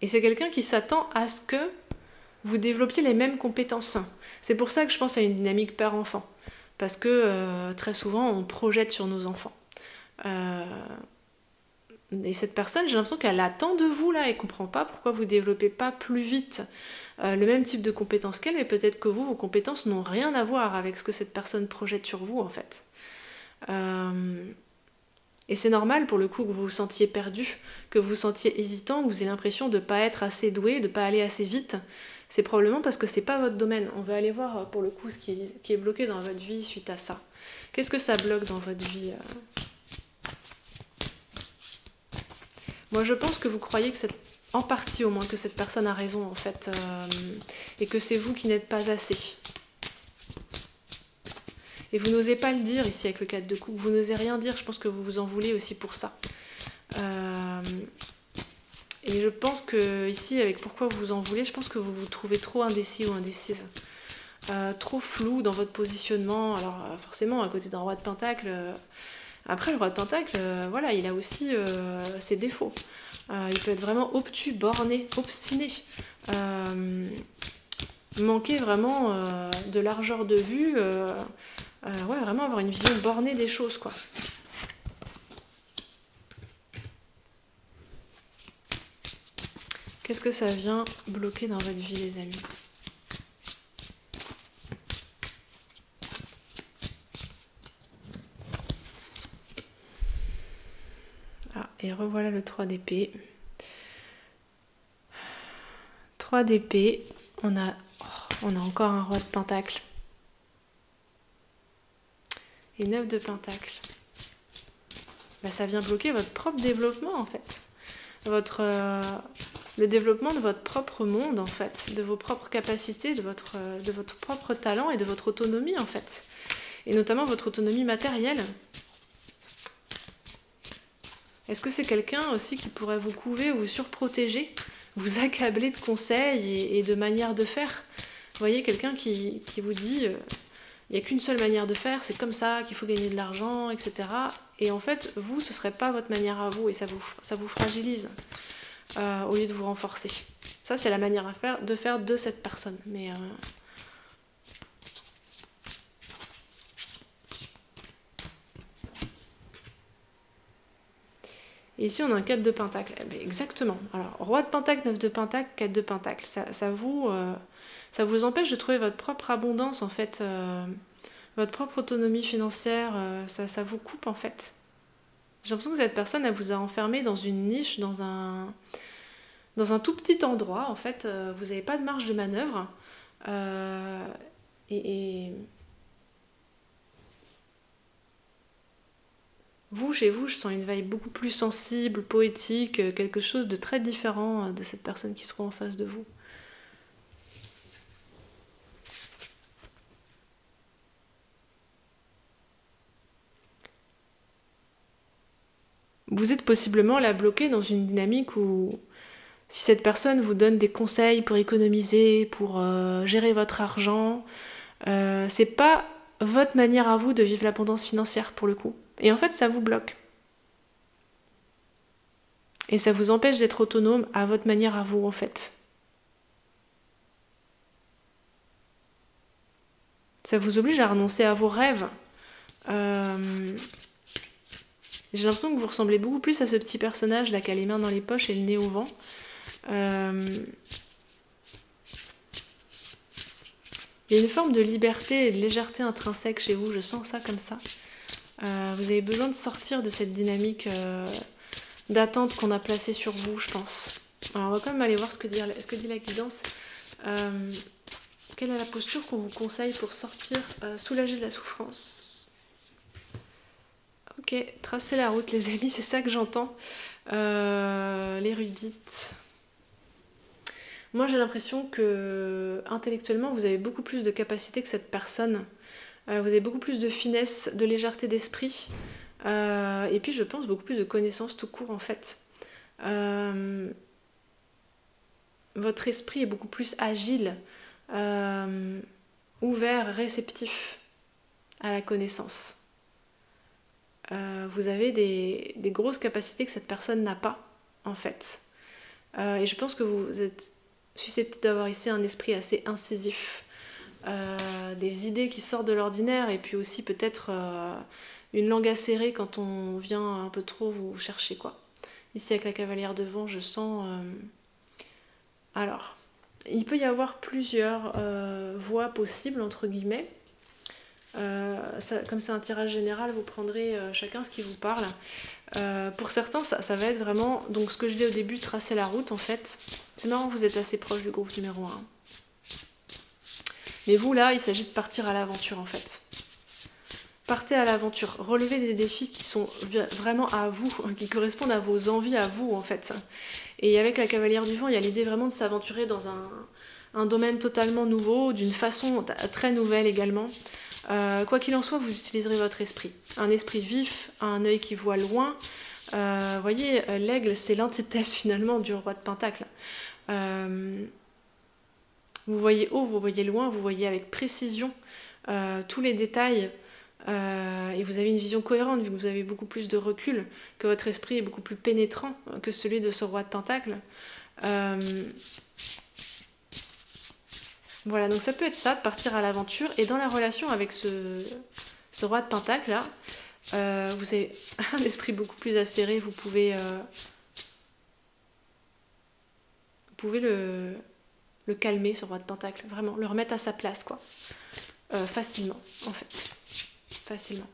Et c'est quelqu'un qui s'attend à ce que vous développiez les mêmes compétences. C'est pour ça que je pense à une dynamique père-enfant. Parce que très souvent, on projette sur nos enfants. Et cette personne, j'ai l'impression qu'elle attend de vous, là, et ne comprend pas pourquoi vous ne développez pas plus vite le même type de compétences qu'elle, mais peut-être que vos compétences n'ont rien à voir avec ce que cette personne projette sur vous, en fait. Et c'est normal, pour le coup, que vous vous sentiez perdu, que vous vous sentiez hésitant, que vous ayez l'impression de ne pas être assez doué, de ne pas aller assez vite. C'est probablement parce que c'est pas votre domaine. On va aller voir, pour le coup, ce qui est bloqué dans votre vie suite à ça. Qu'est-ce que ça bloque dans votre vie Moi, je pense que vous croyez que en partie au moins, que cette personne a raison, en fait, et que c'est vous qui n'êtes pas assez. Et vous n'osez pas le dire ici avec le 4 de coupe, vous n'osez rien dire, je pense que vous vous en voulez aussi pour ça. Et je pense que ici, avec pourquoi vous en voulez, je pense que vous vous trouvez trop indécis ou indécise. Trop flou dans votre positionnement. Alors forcément, à côté d'un roi de pentacle, après le roi de pentacle, voilà, il a aussi ses défauts. Il peut être vraiment obtus, borné, obstiné. Manquer vraiment de largeur de vue. Ouais, vraiment avoir une vision bornée des choses, quoi. Qu'est-ce que ça vient bloquer dans votre vie, les amis? Ah, et revoilà le 3 d'épée. 3 d'épée, on a encore un roi de pentacle. Et 9 de pentacle. Bah, ça vient bloquer votre propre développement, en fait. Le développement de votre propre monde, en fait, de vos propres capacités, de votre propre talent et de votre autonomie, en fait. Et notamment votre autonomie matérielle. Est-ce que c'est quelqu'un aussi qui pourrait vous couver ou vous surprotéger, vous accabler de conseils et de manières de faire? Vous voyez, quelqu'un qui vous dit il n'y a qu'une seule manière de faire, c'est comme ça qu'il faut gagner de l'argent, etc. Et en fait, vous, ce ne serait pas votre manière à vous et ça vous fragilise au lieu de vous renforcer. Ça, c'est la manière de faire de cette personne. Mais et ici, on a un 4 de pentacle. Exactement. Alors, roi de pentacle, 9 de pentacle, 4 de pentacle. Ça vous empêche de trouver votre propre abondance, en fait. Votre propre autonomie financière. Ça vous coupe, en fait. J'ai l'impression que cette personne, elle vous a enfermé dans une niche, dans un tout petit endroit, en fait. Vous n'avez pas de marge de manœuvre. Vous, chez vous, je sens une vibe beaucoup plus sensible, poétique, quelque chose de très différent de cette personne qui se trouve en face de vous. Vous êtes possiblement là bloqué dans une dynamique où si cette personne vous donne des conseils pour économiser, pour gérer votre argent, c'est pas votre manière à vous de vivre l'abondance financière pour le coup. Et en fait, ça vous bloque. Et ça vous empêche d'être autonome à votre manière à vous, en fait. Ça vous oblige à renoncer à vos rêves. J'ai l'impression que vous ressemblez beaucoup plus à ce petit personnage là qui a les mains dans les poches et le nez au vent. Il y a une forme de liberté et de légèreté intrinsèque chez vous, je sens ça comme ça. Vous avez besoin de sortir de cette dynamique d'attente qu'on a placée sur vous, je pense. Alors on va quand même aller voir ce que dit la guidance. Quelle est la posture qu'on vous conseille pour sortir, soulager de la souffrance? Ok, tracez la route les amis, c'est ça que j'entends. L'érudite. Moi j'ai l'impression que intellectuellement vous avez beaucoup plus de capacité que cette personne. Vous avez beaucoup plus de finesse, de légèreté d'esprit. Et puis je pense beaucoup plus de connaissances tout court en fait. Votre esprit est beaucoup plus agile, ouvert, réceptif à la connaissance. Vous avez des grosses capacités que cette personne n'a pas en fait. Et je pense que vous êtes susceptible d'avoir ici un esprit assez incisif. Des idées qui sortent de l'ordinaire et puis aussi peut-être une langue acérée quand on vient un peu trop vous chercher quoi. Ici avec la cavalière de vent je sens alors il peut y avoir plusieurs voies possibles entre guillemets. Comme c'est un tirage général vous prendrez chacun ce qui vous parle. Pour certains ça va être vraiment donc ce que je disais au début, tracer la route en fait. C'est marrant, vous êtes assez proche du groupe numéro 1. Mais vous, là, il s'agit de partir à l'aventure, en fait. Partez à l'aventure. Relevez des défis qui sont vraiment à vous, qui correspondent à vos envies, à vous, en fait. Et avec la cavalière du vent, il y a l'idée vraiment de s'aventurer dans un domaine totalement nouveau, d'une façon très nouvelle également. Quoi qu'il en soit, vous utiliserez votre esprit. Un esprit vif, un œil qui voit loin, Vous voyez, l'aigle, c'est l'antithèse finalement du roi de Pentacle. Vous voyez haut, vous voyez loin, vous voyez avec précision tous les détails. Et vous avez une vision cohérente, vu que vous avez beaucoup plus de recul, que votre esprit est beaucoup plus pénétrant que celui de ce roi de Pentacle. Voilà, donc ça peut être ça, de partir à l'aventure. Et dans la relation avec ce roi de Pentacle là, vous avez un esprit beaucoup plus acéré, vous pouvez le calmer, ce roi de Pentacle, vraiment, le remettre à sa place, quoi. Facilement, en fait. Facilement.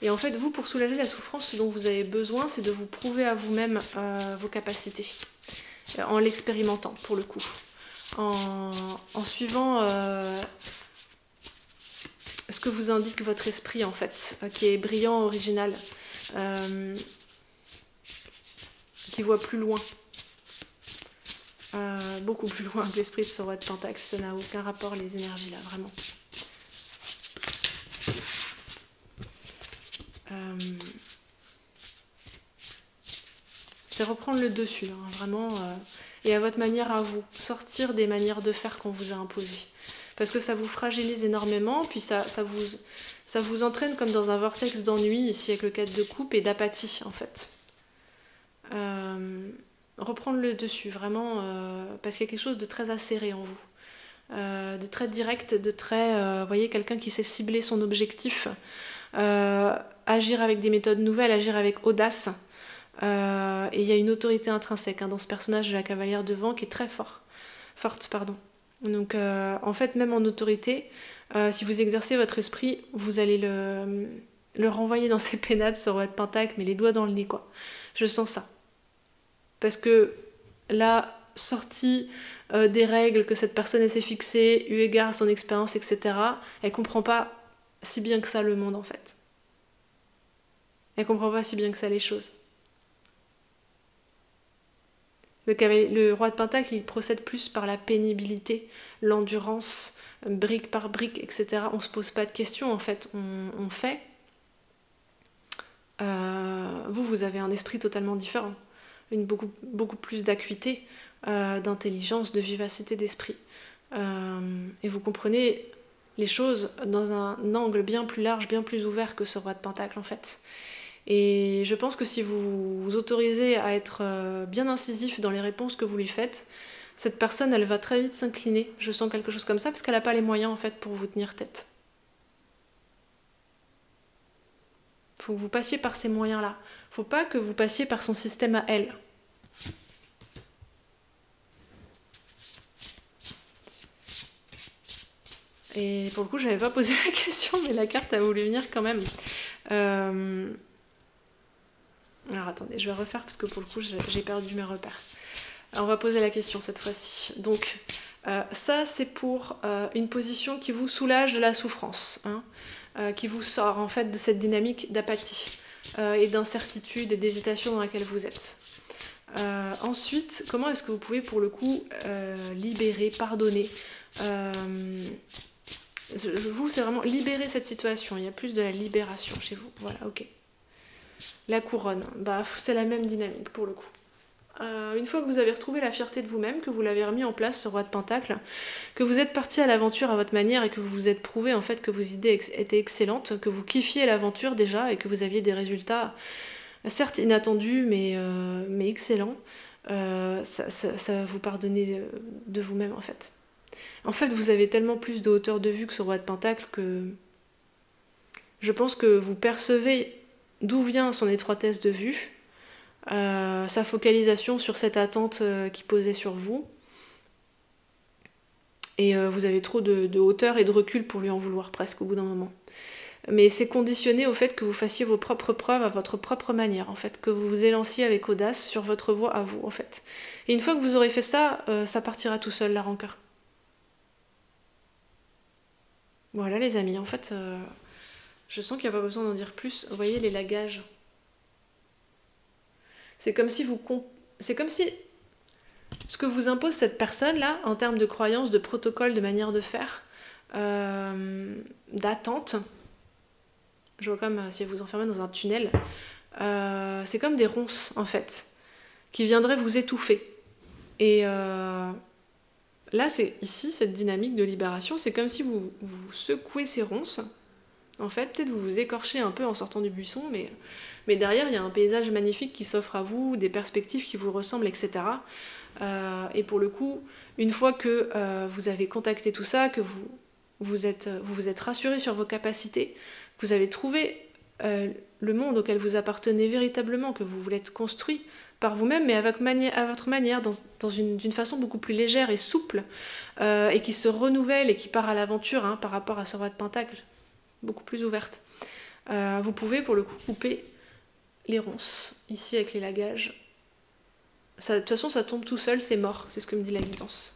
Et en fait, vous, pour soulager la souffrance, ce dont vous avez besoin, c'est de vous prouver à vous-même vos capacités. En l'expérimentant, pour le coup. En suivant ce que vous indique votre esprit, en fait, qui est brillant, original, qui voit plus loin. Beaucoup plus loin que l'esprit de ce roi de Pentacle. Ça n'a aucun rapport, les énergies, là, vraiment. C'est reprendre le dessus, hein, vraiment, et à votre manière à vous, sortir des manières de faire qu'on vous a imposées. Parce que ça vous fragilise énormément, puis ça vous entraîne comme dans un vortex d'ennui, ici avec le 4 de coupe, et d'apathie, en fait. Reprendre le dessus, vraiment, parce qu'il y a quelque chose de très acéré en vous. De très direct, de très... vous voyez, quelqu'un qui sait cibler son objectif, agir avec des méthodes nouvelles, agir avec audace. Et il y a une autorité intrinsèque dans ce personnage de la cavalière de vent qui est très forte. Donc en fait, même en autorité, si vous exercez votre esprit, vous allez le renvoyer dans ses pénades, ce roi de Pentacle, mais les doigts dans le nez, quoi. Je sens ça. Parce que la sortie des règles que cette personne s'est fixées, eu égard à son expérience, etc., elle comprend pas si bien que ça le monde, en fait. Elle comprend pas si bien que ça les choses. Le roi de Pentacle, il procède plus par la pénibilité, l'endurance, brique par brique, etc. On se pose pas de questions, en fait, on fait. Vous avez un esprit totalement différent, beaucoup plus d'acuité, d'intelligence, de vivacité d'esprit. Et vous comprenez les choses dans un angle bien plus large, bien plus ouvert que ce roi de Pentacle, en fait. Et je pense que si vous vous autorisez à être bien incisif dans les réponses que vous lui faites, cette personne, elle va très vite s'incliner. Je sens quelque chose comme ça, parce qu'elle n'a pas les moyens, en fait, pour vous tenir tête. Faut que vous passiez par ces moyens-là. Faut pas que vous passiez par son système à elle. Et pour le coup, j'avais pas posé la question, mais la carte a voulu venir quand même. Alors attendez, je vais refaire parce que pour le coup, j'ai perdu mes repères. Alors, on va poser la question cette fois-ci. Donc, ça, c'est pour une position qui vous soulage de la souffrance, qui vous sort en fait de cette dynamique d'apathie et d'incertitude et d'hésitation dans laquelle vous êtes. Ensuite, comment est-ce que vous pouvez pour le coup libérer, pardonner vous, c'est vraiment libérer cette situation. Il y a plus de la libération chez vous. Voilà, ok. La couronne, c'est la même dynamique pour le coup. Une fois que vous avez retrouvé la fierté de vous-même, que vous l'avez remis en place, ce roi de Pentacle, que vous êtes parti à l'aventure à votre manière et que vous vous êtes prouvé en fait que vos idées étaient excellentes, que vous kiffiez l'aventure déjà et que vous aviez des résultats certes inattendus mais excellents, ça va vous pardonner de vous-même en fait. En fait, vous avez tellement plus de hauteur de vue que ce roi de Pentacle que je pense que vous percevez d'où vient son étroitesse de vue, sa focalisation sur cette attente qui posait sur vous. Et vous avez trop de hauteur et de recul pour lui en vouloir presque au bout d'un moment. Mais c'est conditionné au fait que vous fassiez vos propres preuves à votre propre manière, en fait, que vous vous élanciez avec audace sur votre voie à vous, en fait. Et une fois que vous aurez fait ça, ça partira tout seul, la rancœur. Voilà les amis, en fait, je sens qu'il n'y a pas besoin d'en dire plus. Vous voyez les lagages. C'est comme si ce que vous impose cette personne-là, en termes de croyances, de protocoles, de manière de faire, d'attente, Je vois comme si vous enfermez dans un tunnel. C'est comme des ronces, en fait, qui viendraient vous étouffer. Et là, c'est ici, cette dynamique de libération, c'est comme si vous secouez ces ronces. En fait, peut-être vous vous écorchez un peu en sortant du buisson, mais derrière, il y a un paysage magnifique qui s'offre à vous, des perspectives qui vous ressemblent, etc. Et pour le coup, une fois que vous avez contacté tout ça, que vous vous êtes rassuré sur vos capacités, vous avez trouvé le monde auquel vous appartenez véritablement, que vous voulez être construit par vous-même, mais à votre manière, d'une façon beaucoup plus légère et souple, et qui se renouvelle et qui part à l'aventure, hein, par rapport à ce roi de Pentacle, beaucoup plus ouverte. Vous pouvez pour le coup couper les ronces, ici avec les lagages. De toute façon, ça tombe tout seul, c'est mort, c'est ce que me dit la guidance.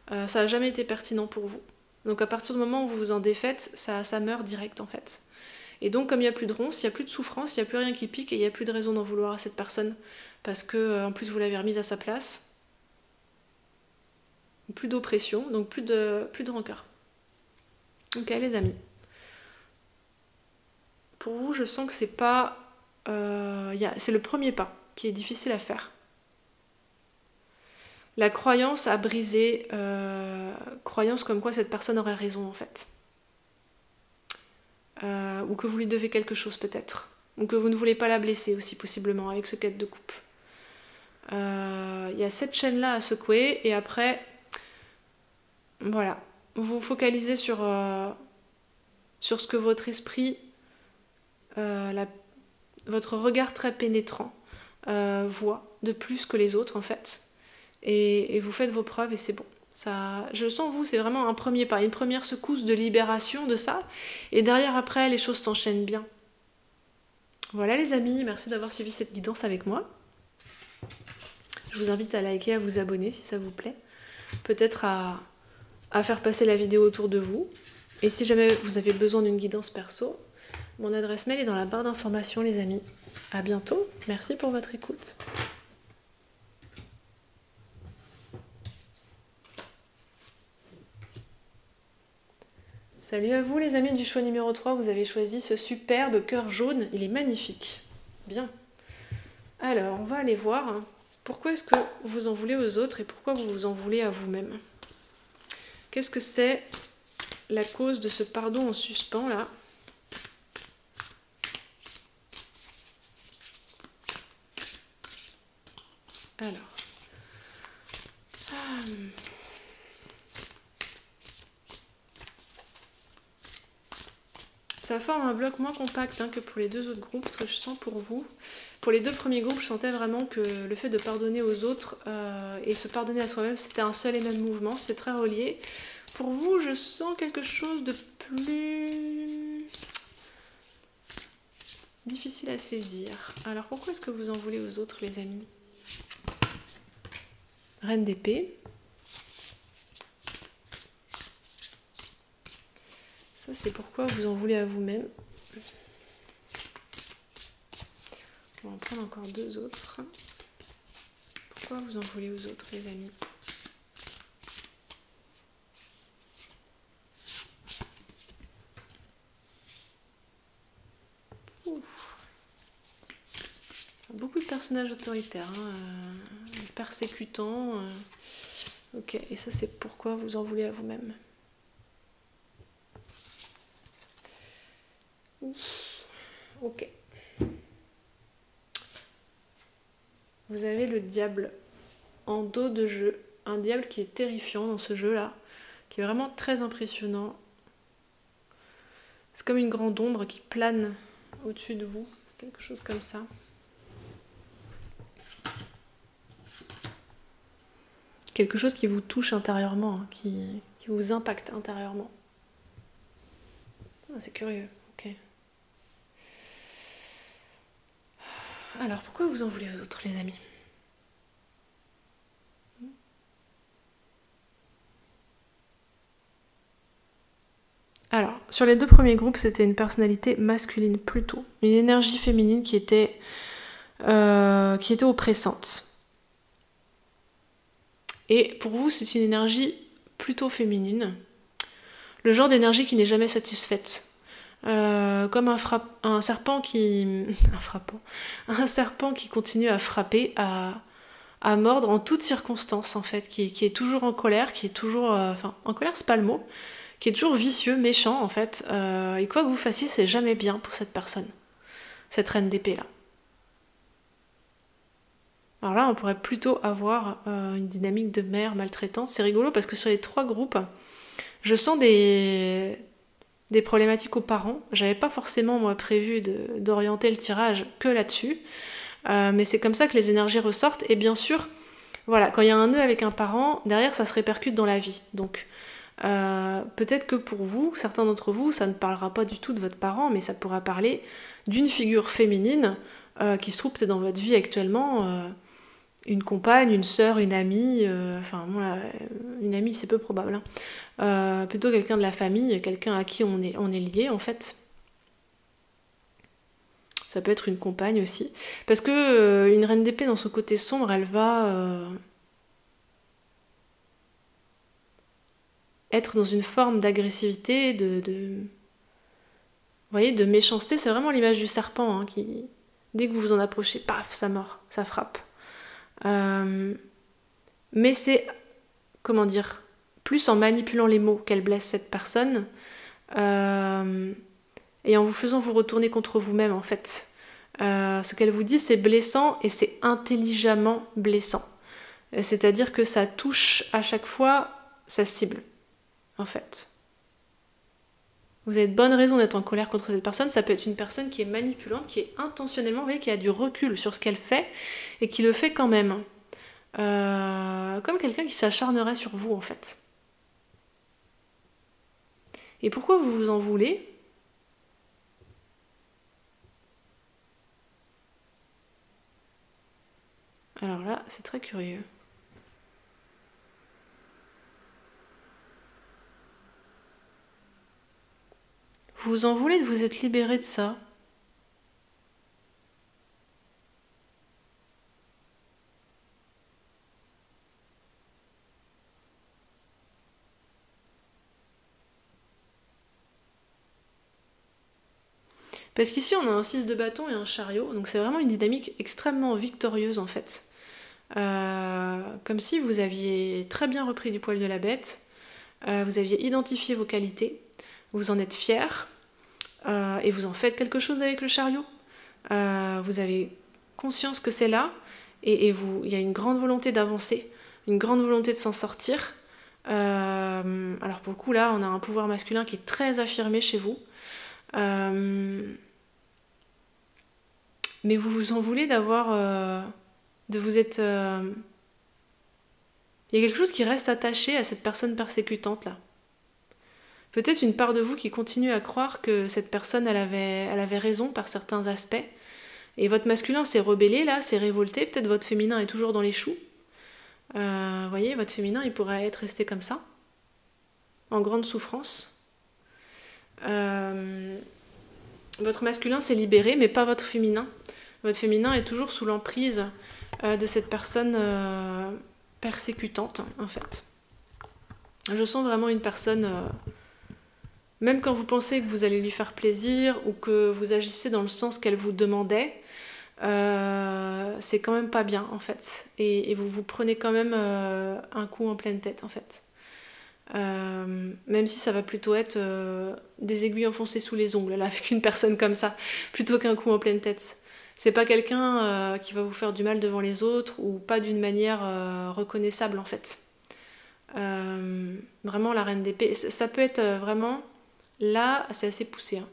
Ça n'a jamais été pertinent pour vous. Donc à partir du moment où vous vous en défaites, ça meurt direct en fait. Et donc comme il n'y a plus de ronces, il n'y a plus de souffrance, il n'y a plus rien qui pique et il n'y a plus de raison d'en vouloir à cette personne. Parce que en plus vous l'avez remise à sa place. Plus d'oppression, donc plus de rancœur. Ok les amis. Pour vous, je sens que c'est pas... c'est le premier pas qui est difficile à faire. La croyance à briser, croyance comme quoi cette personne aurait raison en fait. Ou que vous lui devez quelque chose peut-être. Ou que vous ne voulez pas la blesser aussi possiblement avec ce quête de coupe. Il y a cette chaîne-là à secouer et après, voilà, vous vous focalisez sur ce que votre esprit, votre regard très pénétrant voit de plus que les autres en fait. Et vous faites vos preuves et c'est bon. Ça, je sens vous, c'est vraiment un premier pas, une première secousse de libération de ça. Et derrière après, les choses s'enchaînent bien. Voilà les amis, merci d'avoir suivi cette guidance avec moi. Je vous invite à liker, à vous abonner si ça vous plaît. Peut-être à faire passer la vidéo autour de vous. Et si jamais vous avez besoin d'une guidance perso, mon adresse mail est dans la barre d'informations les amis. À bientôt, merci pour votre écoute. Salut à vous les amis du choix numéro 3, vous avez choisi ce superbe cœur jaune, il est magnifique. Bien. Alors, on va aller voir pourquoi est-ce que vous en voulez aux autres et pourquoi vous vous en voulez à vous-même. Qu'est-ce que c'est la cause de ce pardon en suspens là? Alors. Ça forme un bloc moins compact que pour les deux autres groupes, ce que je sens pour vous. Pour les deux premiers groupes, je sentais vraiment que le fait de pardonner aux autres et se pardonner à soi-même, c'était un seul et même mouvement, c'est très relié. Pour vous, je sens quelque chose de plus difficile à saisir. Alors pourquoi est-ce que vous en voulez aux autres, les amis? Reine d'épée. Ça, c'est pourquoi vous en voulez à vous-même. On va en prendre encore deux autres. Pourquoi vous en voulez aux autres, les amis? Beaucoup de personnages autoritaires, persécutants. Ok, et ça c'est pourquoi vous en voulez à vous-même. Ok. Vous avez le diable en dos de jeu. Un diable qui est terrifiant dans ce jeu-là, qui est vraiment très impressionnant. C'est comme une grande ombre qui plane au-dessus de vous, quelque chose comme ça. Quelque chose qui vous touche intérieurement, qui vous impacte intérieurement. Ah, c'est curieux, ok. Alors, pourquoi vous en voulez aux autres, les amis? Alors, sur les deux premiers groupes, c'était une personnalité masculine plutôt. Une énergie féminine qui était oppressante. Et pour vous, c'est une énergie plutôt féminine. Le genre d'énergie qui n'est jamais satisfaite. comme un serpent qui... un serpent qui continue à frapper, à mordre en toutes circonstances en fait, qui est toujours en colère, qui est toujours... Enfin, en colère c'est pas le mot, qui est toujours vicieux, méchant en fait, et quoi que vous fassiez, c'est jamais bien pour cette personne, cette reine d'épée là. Alors là, on pourrait plutôt avoir une dynamique de mère maltraitante. C'est rigolo parce que sur les 3 groupes, je sens des problématiques aux parents. J'avais pas forcément moi prévu d'orienter le tirage que là-dessus, mais c'est comme ça que les énergies ressortent. Et bien sûr, voilà, quand il y a un nœud avec un parent, derrière ça se répercute dans la vie. Donc peut-être que pour vous, certains d'entre vous, ça ne parlera pas du tout de votre parent, mais ça pourra parler d'une figure féminine qui se trouve peut-être dans votre vie actuellement. Une compagne, une sœur, une amie, enfin bon, là, une amie c'est peu probable, hein. Plutôt quelqu'un de la famille, quelqu'un à qui on est lié en fait. Ça peut être une compagne aussi. Parce que une reine d'épée dans son côté sombre, elle va être dans une forme d'agressivité, vous voyez, de méchanceté. C'est vraiment l'image du serpent, hein, qui, dès que vous vous en approchez, paf, ça mord, ça frappe. Mais c'est, comment dire, plus en manipulant les mots qu'elle blesse cette personne, et en vous faisant vous retourner contre vous-même en fait. Ce qu'elle vous dit, c'est blessant et c'est intelligemment blessant. C'est-à-dire que ça touche à chaque fois sa cible, en fait. Vous avez de bonnes raisons d'être en colère contre cette personne. Ça peut être une personne qui est manipulante, qui est intentionnellement, vous voyez, qui a du recul sur ce qu'elle fait et qui le fait quand même. Comme quelqu'un qui s'acharnerait sur vous, en fait. Et pourquoi vous vous en voulez ? Alors là, c'est très curieux. Vous vous en voulez de vous être libéré de ça ? Parce qu'ici, on a un 6 de bâton et un chariot, donc c'est vraiment une dynamique extrêmement victorieuse en fait. Comme si vous aviez très bien repris du poil de la bête, vous aviez identifié vos qualités, vous en êtes fier, et vous en faites quelque chose avec le chariot. Vous avez conscience que c'est là, et il y a une grande volonté d'avancer, une grande volonté de s'en sortir. Alors pour le coup, là, on a un pouvoir masculin qui est très affirmé chez vous. Mais vous vous en voulez d'avoir... de vous être... Il y a quelque chose qui reste attaché à cette personne persécutante là. Peut-être une part de vous qui continue à croire que cette personne elle avait raison par certains aspects. Et votre masculin s'est rebellé là, s'est révolté. Peut-être votre féminin est toujours dans les choux. Vous voyez, votre féminin il pourrait être resté comme ça, en grande souffrance. Votre masculin s'est libéré, mais pas votre féminin. Votre féminin est toujours sous l'emprise de cette personne persécutante, en fait. Je sens vraiment une personne, même quand vous pensez que vous allez lui faire plaisir ou que vous agissez dans le sens qu'elle vous demandait, c'est quand même pas bien, en fait. Et vous vous prenez quand même un coup en pleine tête, en fait. Même si ça va plutôt être des aiguilles enfoncées sous les ongles, là, avec une personne comme ça, plutôt qu'un coup en pleine tête. C'est pas quelqu'un qui va vous faire du mal devant les autres ou pas d'une manière reconnaissable en fait. Vraiment la reine d'épée, ça peut être vraiment, là c'est assez poussé, hein.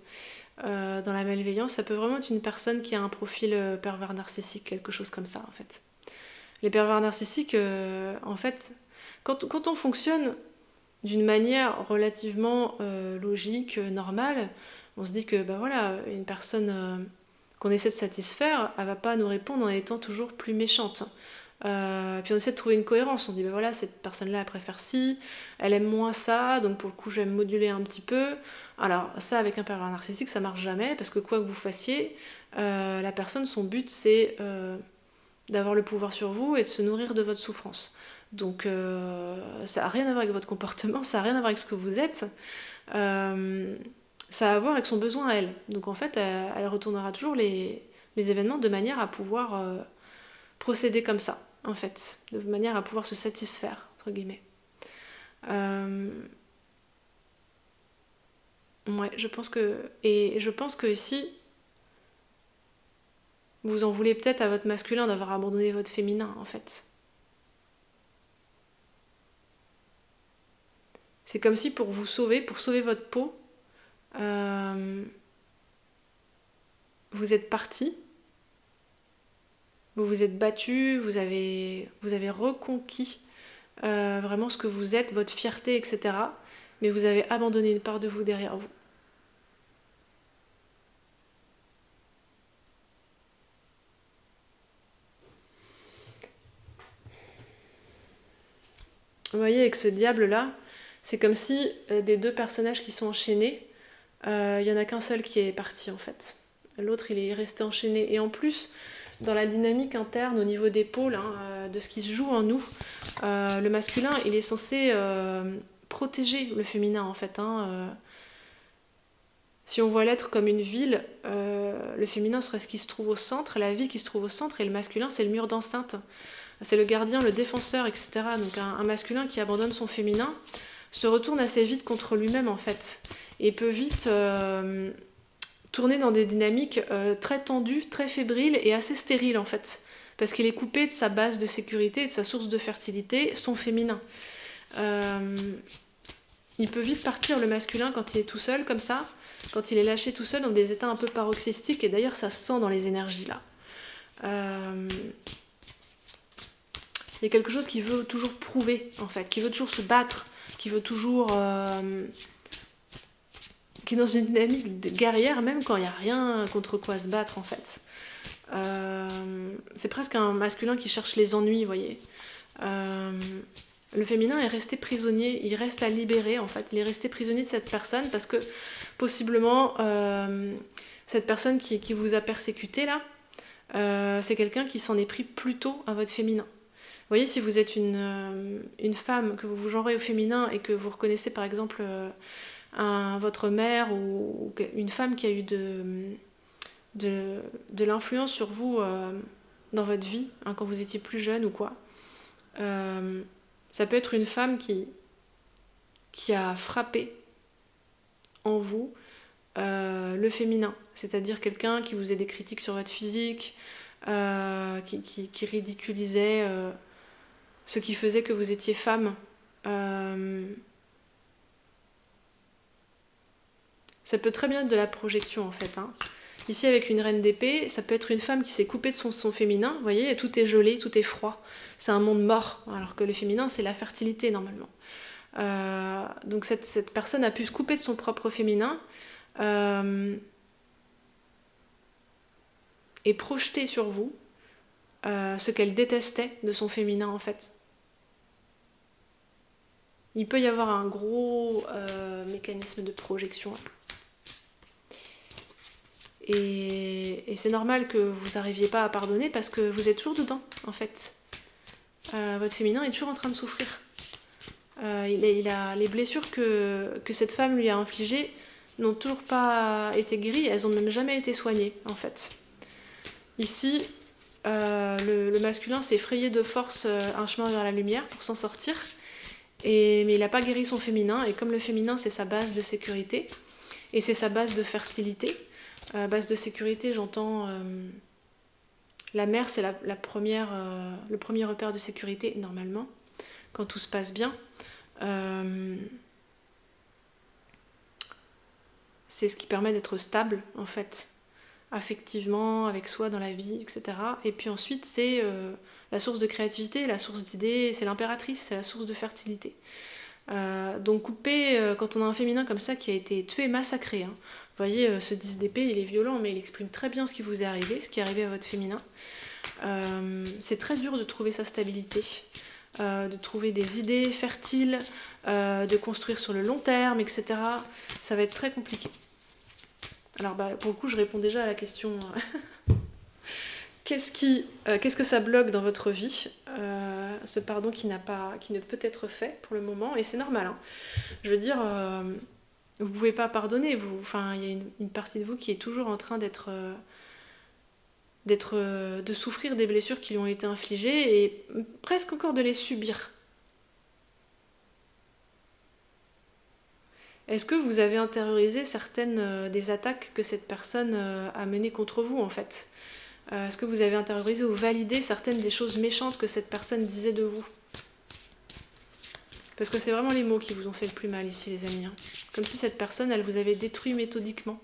Dans la malveillance, ça peut vraiment être une personne qui a un profil pervers narcissique, quelque chose comme ça en fait. Les pervers narcissiques, en fait, quand on fonctionne d'une manière relativement logique, normale, on se dit que bah voilà, une personne qu'on essaie de satisfaire, elle va pas nous répondre en étant toujours plus méchante. Puis on essaie de trouver une cohérence, on dit ben voilà, cette personne-là elle préfère ci, elle aime moins ça, donc pour le coup je vais me moduler un petit peu. Alors ça avec un pervers narcissique ça marche jamais, parce que quoi que vous fassiez, la personne, son but c'est d'avoir le pouvoir sur vous et de se nourrir de votre souffrance. Donc ça n'a rien à voir avec votre comportement, ça n'a rien à voir avec ce que vous êtes. ça a à voir avec son besoin à elle. Donc en fait, elle retournera toujours les événements de manière à pouvoir procéder comme ça, en fait, de manière à pouvoir se satisfaire, entre guillemets. Euh, ouais, je pense que... Et je pense que ici, vous en voulez peut-être à votre masculin d'avoir abandonné votre féminin, en fait. C'est comme si pour vous sauver, pour sauver votre peau, euh, vous êtes parti, vous vous êtes battu, vous avez reconquis vraiment ce que vous êtes, votre fierté, etc. Mais vous avez abandonné une part de vous derrière vous. Vous voyez, avec ce diable-là, c'est comme si des deux personnages qui sont enchaînés, il n'y en a qu'un seul qui est parti en fait. L'autre, il est resté enchaîné. Et en plus, dans la dynamique interne au niveau des pôles, hein, de ce qui se joue en nous, le masculin, il est censé protéger le féminin en fait. Hein. Si on voit l'être comme une ville, le féminin serait ce qui se trouve au centre, la vie qui se trouve au centre, et le masculin, c'est le mur d'enceinte. C'est le gardien, le défenseur, etc. Donc un masculin qui abandonne son féminin se retourne assez vite contre lui-même en fait. Et peut vite tourner dans des dynamiques très tendues, très fébriles et assez stériles en fait. Parce qu'il est coupé de sa base de sécurité, de sa source de fertilité, son féminin. Il peut vite partir le masculin quand il est tout seul comme ça, quand il est lâché tout seul dans des états un peu paroxystiques, et d'ailleurs ça se sent dans les énergies là. Il y a quelque chose qui veut toujours prouver en fait, qui veut toujours se battre, qui veut toujours... qui est dans une dynamique guerrière même quand il n'y a rien contre quoi se battre en fait. C'est presque un masculin qui cherche les ennuis, vous voyez. Le féminin est resté prisonnier, il reste à libérer en fait, il est resté prisonnier de cette personne parce que possiblement cette personne qui vous a persécuté là, c'est quelqu'un qui s'en est pris plus tôt à votre féminin. Vous voyez, si vous êtes une femme, que vous vous genrez au féminin et que vous reconnaissez par exemple votre mère ou une femme qui a eu de l'influence sur vous dans votre vie, hein, quand vous étiez plus jeune ou quoi, ça peut être une femme qui a frappé en vous le féminin, c'est-à-dire quelqu'un qui vous faisait des critiques sur votre physique, qui ridiculisait ce qui faisait que vous étiez femme. Ça peut très bien être de la projection en fait. Hein. Ici avec une reine d'épée, ça peut être une femme qui s'est coupée de son féminin, vous voyez, tout est gelé, tout est froid. C'est un monde mort, alors que le féminin c'est la fertilité normalement. Donc cette personne a pu se couper de son propre féminin et projeter sur vous ce qu'elle détestait de son féminin en fait. Il peut y avoir un gros mécanisme de projection. Et c'est normal que vous n'arriviez pas à pardonner parce que vous êtes toujours dedans en fait. Votre féminin est toujours en train de souffrir. Il a les blessures que cette femme lui a infligées n'ont toujours pas été guéries, elles n'ont même jamais été soignées en fait. Ici, le masculin s'est frayé de force un chemin vers la lumière pour s'en sortir, mais il n'a pas guéri son féminin, et comme le féminin c'est sa base de sécurité, et c'est sa base de fertilité, base de sécurité j'entends... la mère c'est le premier repère de sécurité normalement, quand tout se passe bien. C'est ce qui permet d'être stable en fait, affectivement, avec soi dans la vie, etc. Et puis ensuite c'est la source de créativité, la source d'idées, c'est l'impératrice, c'est la source de fertilité. Donc couper, quand on a un féminin comme ça qui a été tué, massacré, hein. Vous voyez, ce 10 d'épée, il est violent, mais il exprime très bien ce qui vous est arrivé, ce qui est arrivé à votre féminin. C'est très dur de trouver sa stabilité, de trouver des idées fertiles, de construire sur le long terme, etc. Ça va être très compliqué. Alors pour le coup, je réponds déjà à la question qu'est-ce que ça bloque dans votre vie, ce pardon qui ne peut être fait pour le moment, et c'est normal. Hein. Je veux dire, Vous pouvez pas pardonner, enfin, il y a une partie de vous qui est toujours en train de souffrir des blessures qui lui ont été infligées et presque encore de les subir. Est-ce que vous avez intériorisé certaines des attaques que cette personne a menées contre vous en fait? Est-ce que vous avez intériorisé ou validé certaines des choses méchantes que cette personne disait de vous? Parce que c'est vraiment les mots qui vous ont fait le plus mal ici les amis. Hein. Comme si cette personne, elle vous avait détruit méthodiquement.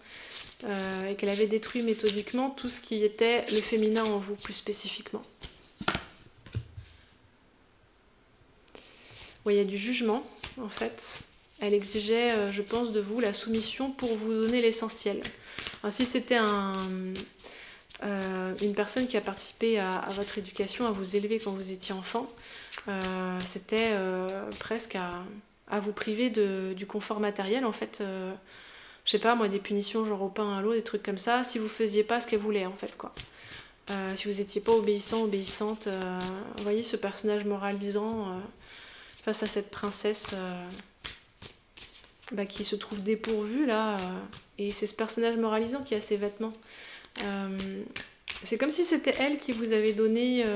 Et qu'elle avait détruit méthodiquement tout ce qui était le féminin en vous plus spécifiquement. Oui, il y a du jugement en fait. Elle exigeait, je pense, de vous la soumission pour vous donner l'essentiel. Si c'était une personne qui a participé à votre éducation, à vous élever quand vous étiez enfant, c'était presque à vous priver du confort matériel en fait. Je sais pas moi, des punitions genre au pain à l'eau, des trucs comme ça, si vous faisiez pas ce qu'elle voulait en fait quoi. Si vous étiez pas obéissant, obéissante, vous voyez ce personnage moralisant face à cette princesse qui se trouve dépourvue là, et c'est ce personnage moralisant qui a ses vêtements. C'est comme si c'était elle qui vous avait donné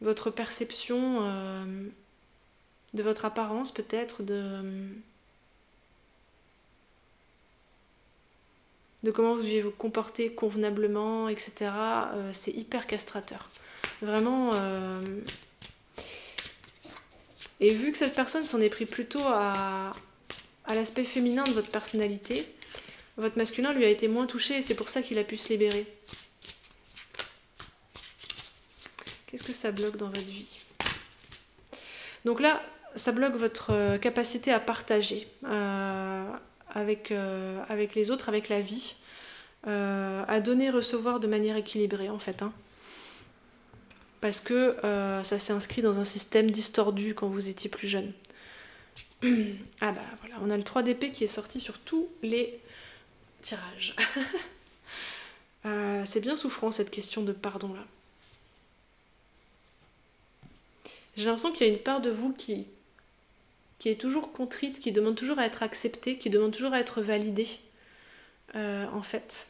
votre perception de votre apparence peut-être, de comment vous deviez vous comporter convenablement, etc. C'est hyper castrateur. Vraiment. Et vu que cette personne s'en est pris plutôt à l'aspect féminin de votre personnalité, votre masculin lui a été moins touché et c'est pour ça qu'il a pu se libérer. Qu'est-ce que ça bloque dans votre vie? Donc là, ça bloque votre capacité à partager avec les autres, avec la vie, à donner et recevoir de manière équilibrée en fait. Hein. Parce que ça s'est inscrit dans un système distordu quand vous étiez plus jeune. Ah bah voilà, on a le 3 d'épée qui est sorti sur tous les tirages. C'est bien souffrant cette question de pardon là. J'ai l'impression qu'il y a une part de vous qui est toujours contrite, qui demande toujours à être acceptée, qui demande toujours à être validée, en fait.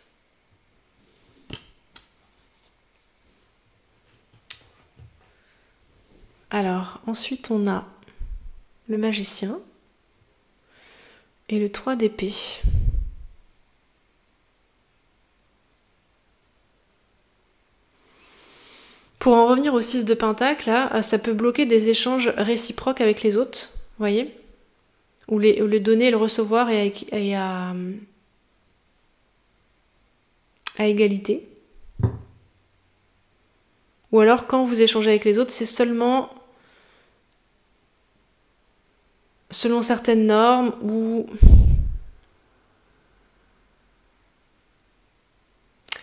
Alors, ensuite on a le magicien et le 3 d'épée. Pour en revenir au 6 de pentacle, là, ça peut bloquer des échanges réciproques avec les autres, vous voyez, ou le donner et le recevoir et à égalité. Ou alors quand vous échangez avec les autres, c'est seulement selon certaines normes ou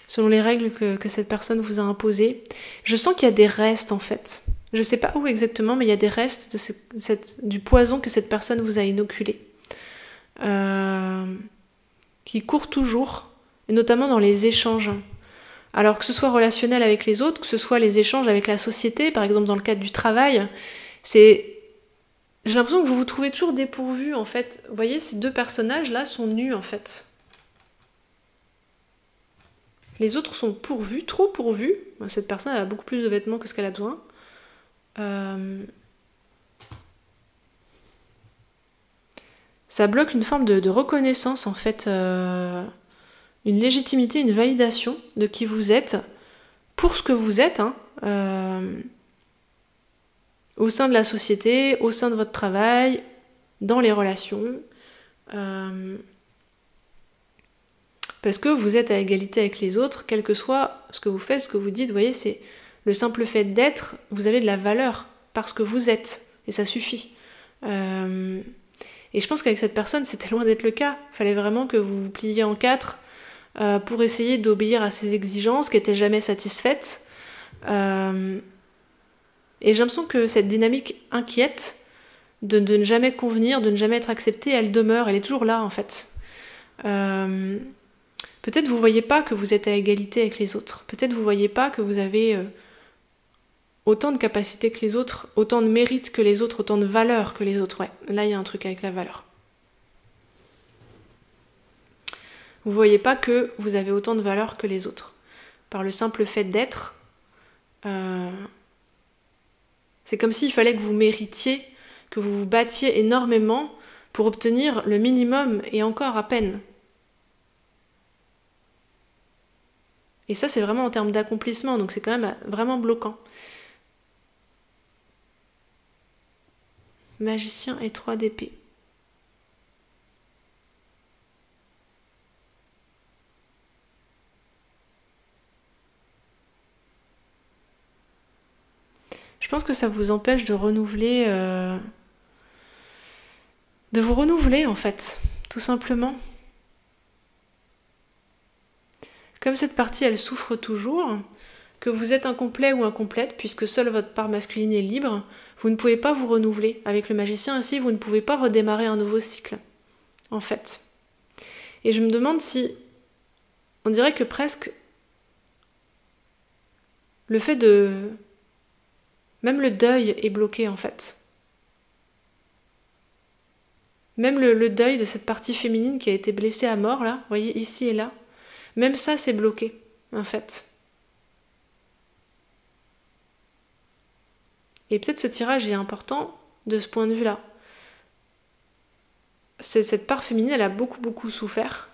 selon les règles que cette personne vous a imposées. Je sens qu'il y a des restes en fait. Je ne sais pas où exactement, mais il y a des restes du poison que cette personne vous a inoculé. Qui court toujours, et notamment dans les échanges. Alors que ce soit relationnel avec les autres, que ce soit les échanges avec la société, par exemple dans le cadre du travail, j'ai l'impression que vous vous trouvez toujours dépourvu en fait. Vous voyez, ces deux personnages-là sont nus en fait. Les autres sont pourvus, trop pourvus. Cette personne elle a beaucoup plus de vêtements que ce qu'elle a besoin. Ça bloque une forme de reconnaissance en fait, une légitimité, une validation de qui vous êtes, pour ce que vous êtes, hein, au sein de la société, au sein de votre travail, dans les relations. Parce que vous êtes à égalité avec les autres, quel que soit ce que vous faites, ce que vous dites, vous voyez, c'est le simple fait d'être, vous avez de la valeur parce que vous êtes, et ça suffit. Et je pense qu'avec cette personne, c'était loin d'être le cas. Il fallait vraiment que vous vous pliiez en quatre pour essayer d'obéir à ses exigences qui n'étaient jamais satisfaites. Et j'ai l'impression que cette dynamique inquiète de ne jamais convenir, de ne jamais être acceptée, elle demeure, elle est toujours là en fait. Peut-être vous ne voyez pas que vous êtes à égalité avec les autres. Peut-être vous ne voyez pas que vous avez autant de capacités que les autres, autant de mérite que les autres, autant de valeur que les autres. Ouais, là il y a un truc avec la valeur. Vous ne voyez pas que vous avez autant de valeur que les autres. Par le simple fait d'être, c'est comme s'il fallait que vous méritiez, que vous vous battiez énormément pour obtenir le minimum et encore à peine. Et ça, c'est vraiment en termes d'accomplissement, donc c'est quand même vraiment bloquant. Magicien et 3 d'épée. Je pense que ça vous empêche de renouveler, de vous renouveler en fait, tout simplement. Comme cette partie, elle souffre toujours, que vous êtes incomplet ou incomplète, puisque seule votre part masculine est libre, vous ne pouvez pas vous renouveler. Avec le magicien, ainsi, vous ne pouvez pas redémarrer un nouveau cycle, en fait. Et je me demande si, on dirait que presque, le fait de... Même le deuil est bloqué, en fait. Même le deuil de cette partie féminine qui a été blessée à mort, là, vous voyez, ici et là, même ça, c'est bloqué, en fait. Et peut-être ce tirage est important de ce point de vue-là. Cette part féminine, elle a beaucoup souffert.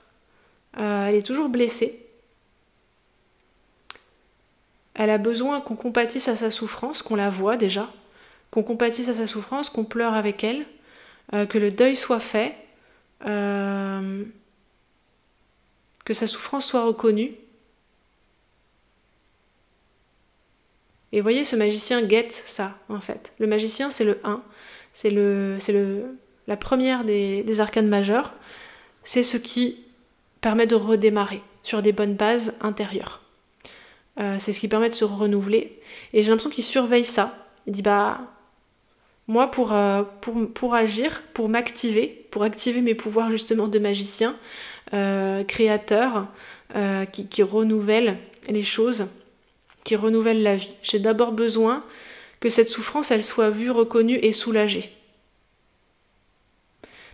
Elle est toujours blessée. Elle a besoin qu'on compatisse à sa souffrance, qu'on la voie déjà, qu'on compatisse à sa souffrance, qu'on pleure avec elle, que le deuil soit fait, que sa souffrance soit reconnue. Et voyez, ce magicien guette ça, en fait. Le magicien, c'est le 1, c'est la première des arcanes majeures. C'est ce qui permet de redémarrer sur des bonnes bases intérieures. C'est ce qui permet de se renouveler. Et j'ai l'impression qu'il surveille ça. Il dit, moi, pour agir, pour m'activer, pour activer mes pouvoirs justement de magicien, créateur, qui renouvelle les choses, qui renouvelle la vie. J'ai d'abord besoin que cette souffrance, elle soit vue, reconnue et soulagée.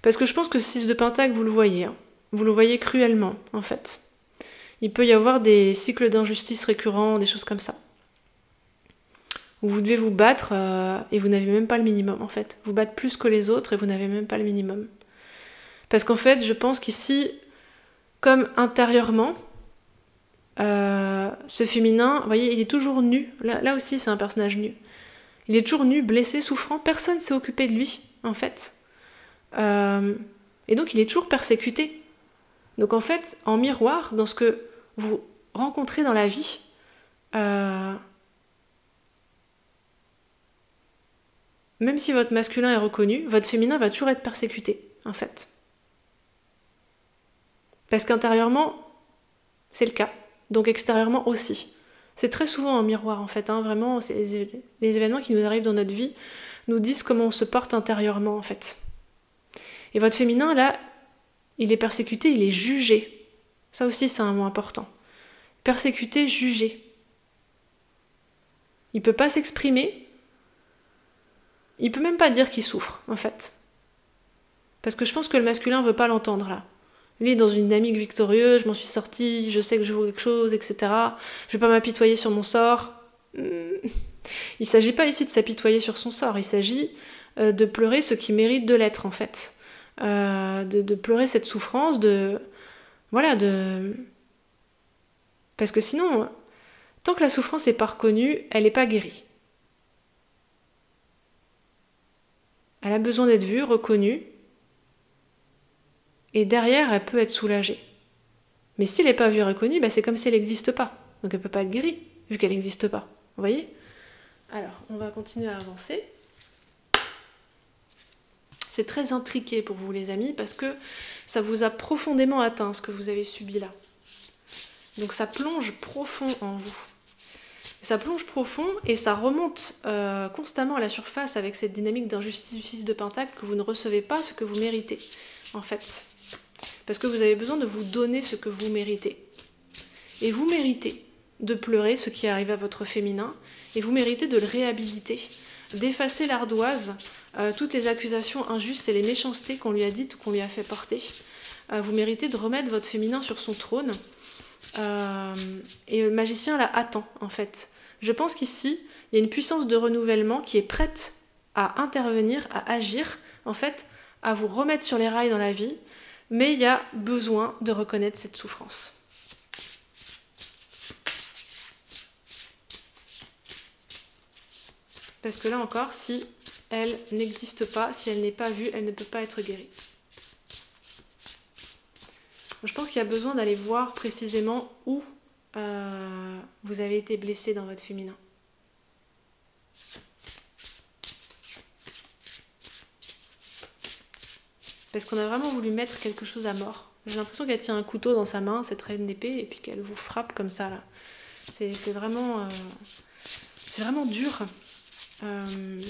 Parce que je pense que 6 de Pentacle, vous le voyez. Hein. Vous le voyez cruellement, en fait. Il peut y avoir des cycles d'injustice récurrents, des choses comme ça. Où vous devez vous battre et vous n'avez même pas le minimum, en fait. Vous battre plus que les autres et vous n'avez même pas le minimum. Parce qu'en fait, je pense qu'ici, comme intérieurement, ce féminin, vous voyez, il est toujours nu. Là aussi, c'est un personnage nu. Il est toujours nu, blessé, souffrant. Personne ne s'est occupé de lui, en fait. Et donc, il est toujours persécuté. Donc, en fait, en miroir, dans ce que vous rencontrez dans la vie, même si votre masculin est reconnu, votre féminin va toujours être persécuté, en fait. Parce qu'intérieurement, c'est le cas. Donc extérieurement aussi. C'est très souvent en miroir, en fait. Hein, vraiment, les événements qui nous arrivent dans notre vie nous disent comment on se porte intérieurement, en fait. Et votre féminin, là, il est persécuté, il est jugé. Ça aussi, c'est un mot important. Persécuté, jugé. Il ne peut pas s'exprimer. Il ne peut même pas dire qu'il souffre, en fait. Parce que je pense que le masculin ne veut pas l'entendre, là. Lui est dans une dynamique victorieuse, je m'en suis sortie, je sais que je vaux quelque chose, etc. Je ne vais pas m'apitoyer sur mon sort. Il ne s'agit pas ici de s'apitoyer sur son sort, il s'agit de pleurer ce qui mérite de l'être, en fait. De pleurer cette souffrance, Parce que sinon, tant que la souffrance n'est pas reconnue, elle n'est pas guérie. Elle a besoin d'être vue, reconnue, et derrière, elle peut être soulagée. Mais si elle n'est pas vue et reconnue, c'est comme si elle n'existe pas. Donc elle ne peut pas être guérie, vu qu'elle n'existe pas. Vous voyez ? Alors, on va continuer à avancer. C'est très intriqué pour vous, les amis, parce que ça vous a profondément atteint, ce que vous avez subi là. Donc ça plonge profond en vous. Ça plonge profond et ça remonte constamment à la surface avec cette dynamique d'injustice du 6 de Pentacle que vous ne recevez pas ce que vous méritez, en fait. Parce que vous avez besoin de vous donner ce que vous méritez. Et vous méritez de pleurer ce qui arrive à votre féminin, et vous méritez de le réhabiliter, d'effacer l'ardoise, toutes les accusations injustes et les méchancetés qu'on lui a dites ou qu'on lui a fait porter, vous méritez de remettre votre féminin sur son trône. Et le magicien là attend en fait. Je pense qu'ici, il y a une puissance de renouvellement qui est prête à intervenir, à agir, en fait, à vous remettre sur les rails dans la vie, mais il y a besoin de reconnaître cette souffrance. Parce que là encore, si elle n'existe pas, si elle n'est pas vue, elle ne peut pas être guérie. Je pense qu'il y a besoin d'aller voir précisément où vous avez été blessé dans votre féminin. Parce qu'on a vraiment voulu mettre quelque chose à mort. J'ai l'impression qu'elle tient un couteau dans sa main, cette reine d'épée, et puis qu'elle vous frappe comme ça là. C'est vraiment dur. Je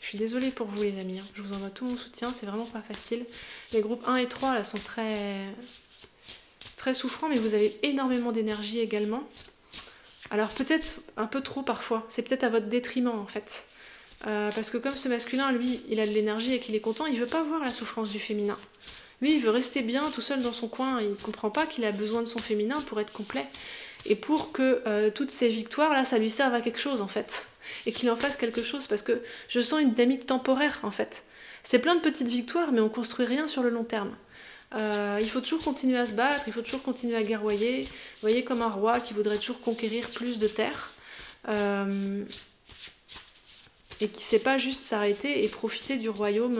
suis désolée pour vous les amis, hein. Je vous envoie tout mon soutien, c'est vraiment pas facile. Les groupes 1 et 3 là sont très souffrants, mais vous avez énormément d'énergie également. Alors peut-être un peu trop parfois, c'est peut-être à votre détriment en fait. Parce que comme ce masculin, lui, il a de l'énergie et qu'il est content, il veut pas voir la souffrance du féminin. Lui, il veut rester bien tout seul dans son coin, il comprend pas qu'il a besoin de son féminin pour être complet. Et pour que toutes ces victoires là, ça lui serve à quelque chose en fait. Et qu'il en fasse quelque chose, parce que je sens une dynamique temporaire en fait. C'est plein de petites victoires, mais on construit rien sur le long terme. Il faut toujours continuer à se battre, il faut toujours continuer à guerroyer. Vous voyez, comme un roi qui voudrait toujours conquérir plus de terres. Et qui ne sait pas juste s'arrêter et profiter du royaume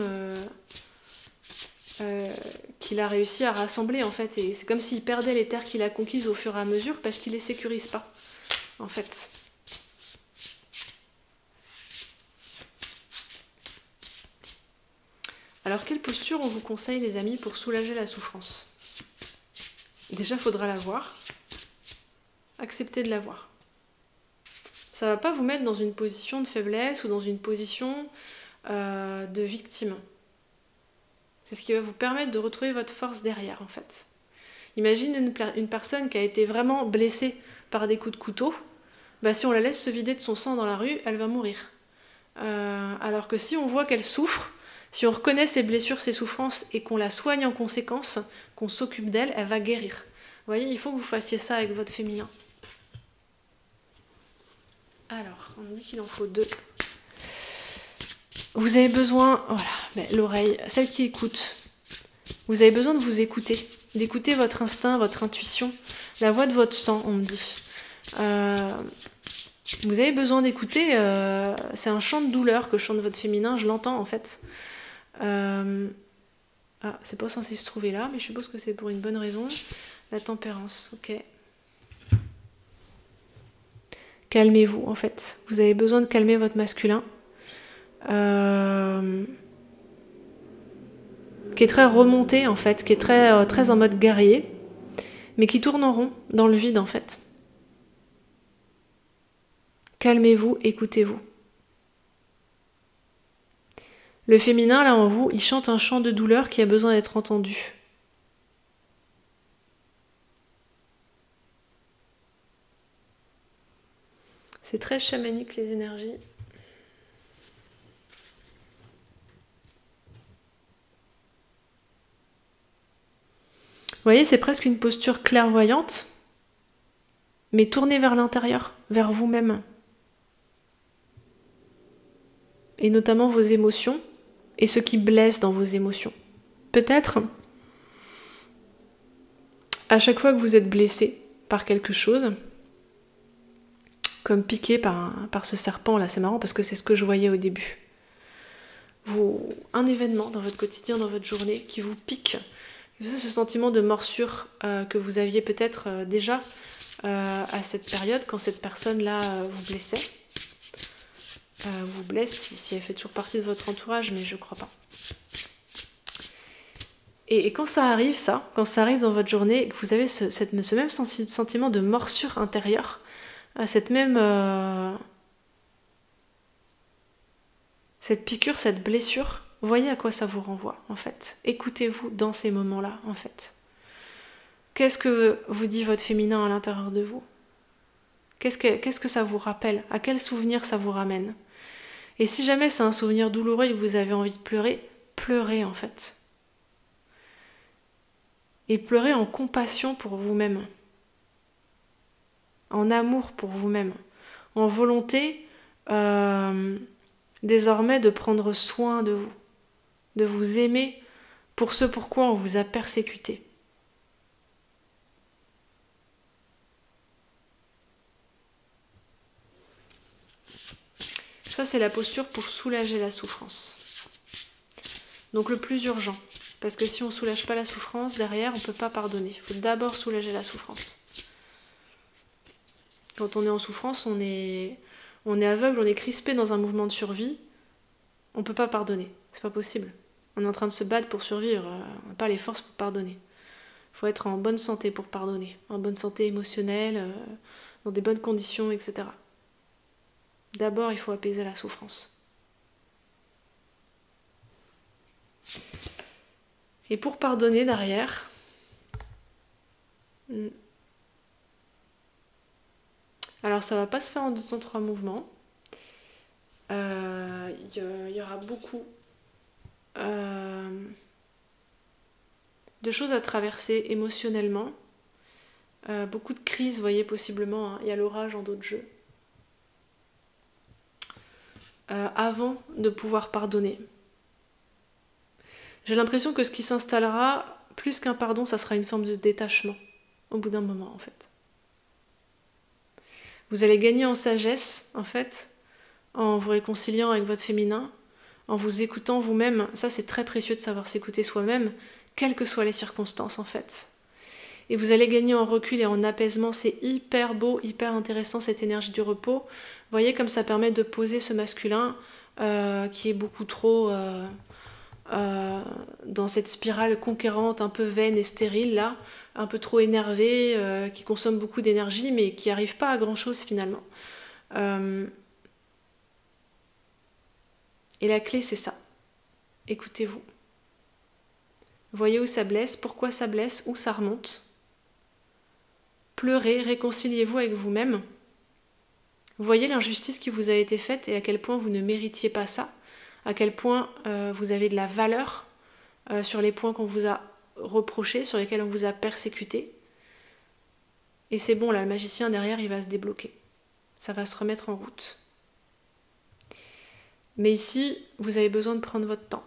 qu'il a réussi à rassembler en fait. Et c'est comme s'il perdait les terres qu'il a conquises au fur et à mesure parce qu'il ne les sécurise pas en fait. Alors quelle posture on vous conseille les amis pour soulager la souffrance? Déjà, il faudra la voir. Accepter de la voir. Ça ne va pas vous mettre dans une position de faiblesse ou dans une position de victime. C'est ce qui va vous permettre de retrouver votre force derrière en fait. Imagine une personne qui a été vraiment blessée par des coups de couteau. Bah, si on la laisse se vider de son sang dans la rue, elle va mourir. Alors que si on voit qu'elle souffre, si on reconnaît ses blessures, ses souffrances et qu'on la soigne en conséquence, qu'on s'occupe d'elle, elle va guérir. Vous voyez, il faut que vous fassiez ça avec votre féminin. Alors, on me dit qu'il en faut 2. Vous avez besoin, voilà, l'oreille, celle qui écoute. Vous avez besoin de vous écouter, d'écouter votre instinct, votre intuition, la voix de votre sang, on me dit. Vous avez besoin d'écouter, c'est un chant de douleur que chante votre féminin, je l'entends en fait. C'est pas censé se trouver là, mais je suppose que c'est pour une bonne raison. La tempérance, ok. Calmez-vous en fait. Vous avez besoin de calmer votre masculin. Qui est très remonté en fait, qui est très en mode guerrier, mais qui tourne en rond dans le vide en fait. Calmez-vous, écoutez-vous. Le féminin là en vous, il chante un chant de douleur qui a besoin d'être entendu. C'est très chamanique les énergies. Vous voyez, c'est presque une posture clairvoyante, mais tournée vers l'intérieur, vers vous-même. Et notamment vos émotions et ce qui blesse dans vos émotions. Peut-être, à chaque fois que vous êtes blessé par quelque chose, comme piqué par ce serpent là, c'est marrant parce que c'est ce que je voyais au début. Un événement dans votre quotidien, dans votre journée qui vous pique, c'est ce sentiment de morsure que vous aviez peut-être déjà à cette période quand cette personne-là vous blessait. Vous blesse si elle fait toujours partie de votre entourage, mais je crois pas. Et quand ça arrive, quand ça arrive dans votre journée, que vous avez ce même sentiment de morsure intérieure, cette piqûre, cette blessure, voyez à quoi ça vous renvoie, en fait. Écoutez-vous dans ces moments-là, en fait. Qu'est-ce que vous dit votre féminin à l'intérieur de vous? Qu'est-ce que ça vous rappelle? À quel souvenir ça vous ramène? Et si jamais c'est un souvenir douloureux et que vous avez envie de pleurer, pleurez, en fait. Et pleurez en compassion pour vous-même, en amour pour vous-même, en volonté désormais de prendre soin de vous aimer pour ce pourquoi on vous a persécuté. Ça, c'est la posture pour soulager la souffrance. Donc le plus urgent, parce que si on ne soulage pas la souffrance, derrière, on ne peut pas pardonner. Il faut d'abord soulager la souffrance. Quand on est en souffrance, on est aveugle, on est crispé dans un mouvement de survie. On ne peut pas pardonner, c'est pas possible. On est en train de se battre pour survivre, on n'a pas les forces pour pardonner. Il faut être en bonne santé pour pardonner, en bonne santé émotionnelle, dans des bonnes conditions, etc. D'abord, il faut apaiser la souffrance. Et pour pardonner derrière, alors ça va pas se faire en 2 temps 3 mouvements. Il y aura beaucoup de choses à traverser émotionnellement. Beaucoup de crises, vous voyez, possiblement. Hein. Il y a l'orage en d'autres jeux. Avant de pouvoir pardonner. J'ai l'impression que ce qui s'installera, plus qu'un pardon, ça sera une forme de détachement, au bout d'un moment, en fait. Vous allez gagner en sagesse, en fait, en vous réconciliant avec votre féminin, en vous écoutant vous-même. Ça, c'est très précieux de savoir s'écouter soi-même, quelles que soient les circonstances, en fait. Et vous allez gagner en recul et en apaisement. C'est hyper beau, hyper intéressant, cette énergie du repos. Vous voyez comme ça permet de poser ce masculin qui est beaucoup trop dans cette spirale conquérante, un peu vaine et stérile, là, un peu trop énervé, qui consomme beaucoup d'énergie, mais qui n'arrive pas à grand-chose, finalement. Et la clé, c'est ça. Écoutez-vous. Voyez où ça blesse, pourquoi ça blesse, où ça remonte. Pleurez, réconciliez-vous avec vous-même. Voyez l'injustice qui vous a été faite et à quel point vous ne méritiez pas ça, à quel point vous avez de la valeur sur les points qu'on vous a reprochés, sur lesquels on vous a persécuté. Et c'est bon, là, le magicien derrière, il va se débloquer. Ça va se remettre en route. Mais ici, vous avez besoin de prendre votre temps.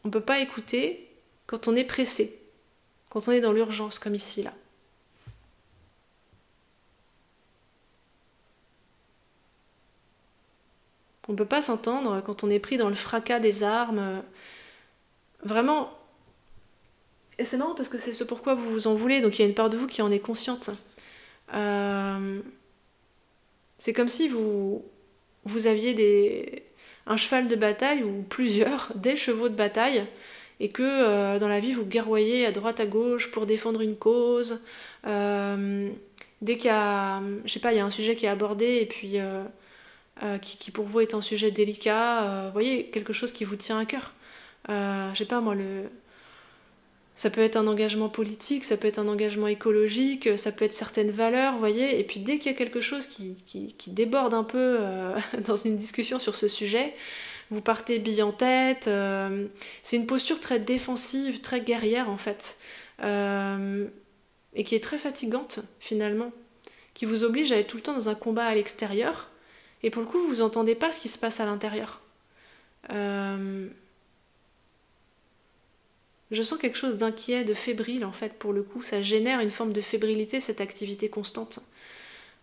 On ne peut pas écouter quand on est pressé, quand on est dans l'urgence, comme ici, là. On ne peut pas s'entendre quand on est pris dans le fracas des armes. Vraiment. Et c'est marrant parce que c'est ce pourquoi vous vous en voulez, donc il y a une part de vous qui en est consciente. C'est comme si vous aviez un cheval de bataille ou plusieurs, des chevaux de bataille, et que dans la vie vous guerroyez à droite à gauche pour défendre une cause. Dès qu'il y a, je sais pas, il y a un sujet qui est abordé et puis qui pour vous est un sujet délicat, vous voyez, quelque chose qui vous tient à cœur. Je sais pas moi, ça peut être un engagement politique, ça peut être un engagement écologique, ça peut être certaines valeurs, vous voyez, et puis dès qu'il y a quelque chose qui déborde un peu dans une discussion sur ce sujet, vous partez bille en tête. C'est une posture très défensive, très guerrière en fait, et qui est très fatigante finalement, qui vous oblige à être tout le temps dans un combat à l'extérieur, et pour le coup vous n'entendez pas ce qui se passe à l'intérieur. Je sens quelque chose d'inquiet, de fébrile en fait pour le coup, ça génère une forme de fébrilité, cette activité constante.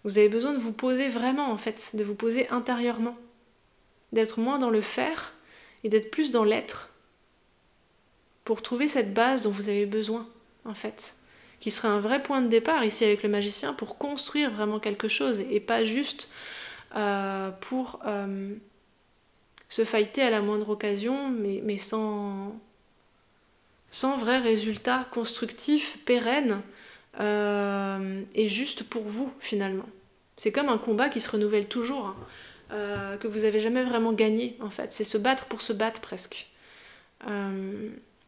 Vous avez besoin de vous poser vraiment en fait, de vous poser intérieurement, d'être moins dans le faire et d'être plus dans l'être pour trouver cette base dont vous avez besoin en fait, qui serait un vrai point de départ ici avec le magicien pour construire vraiment quelque chose et pas juste pour se fighter à la moindre occasion mais sans vrai résultat constructif, pérenne et juste pour vous finalement. C'est comme un combat qui se renouvelle toujours, que vous n'avez jamais vraiment gagné en fait. C'est se battre pour se battre presque.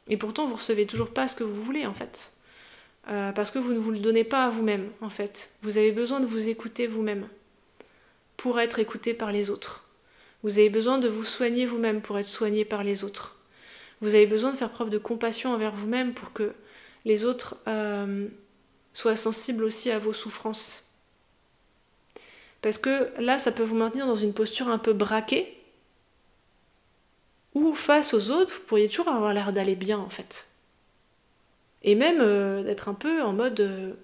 Et pourtant vous recevez toujours pas ce que vous voulez en fait. Parce que vous ne vous le donnez pas à vous-même en fait. Vous avez besoin de vous écouter vous-même pour être écouté par les autres. Vous avez besoin de vous soigner vous-même pour être soigné par les autres. Vous avez besoin de faire preuve de compassion envers vous-même pour que les autres soient sensibles aussi à vos souffrances. Parce que là, ça peut vous maintenir dans une posture un peu braquée, ou face aux autres, vous pourriez toujours avoir l'air d'aller bien en fait. Et même d'être un peu en mode,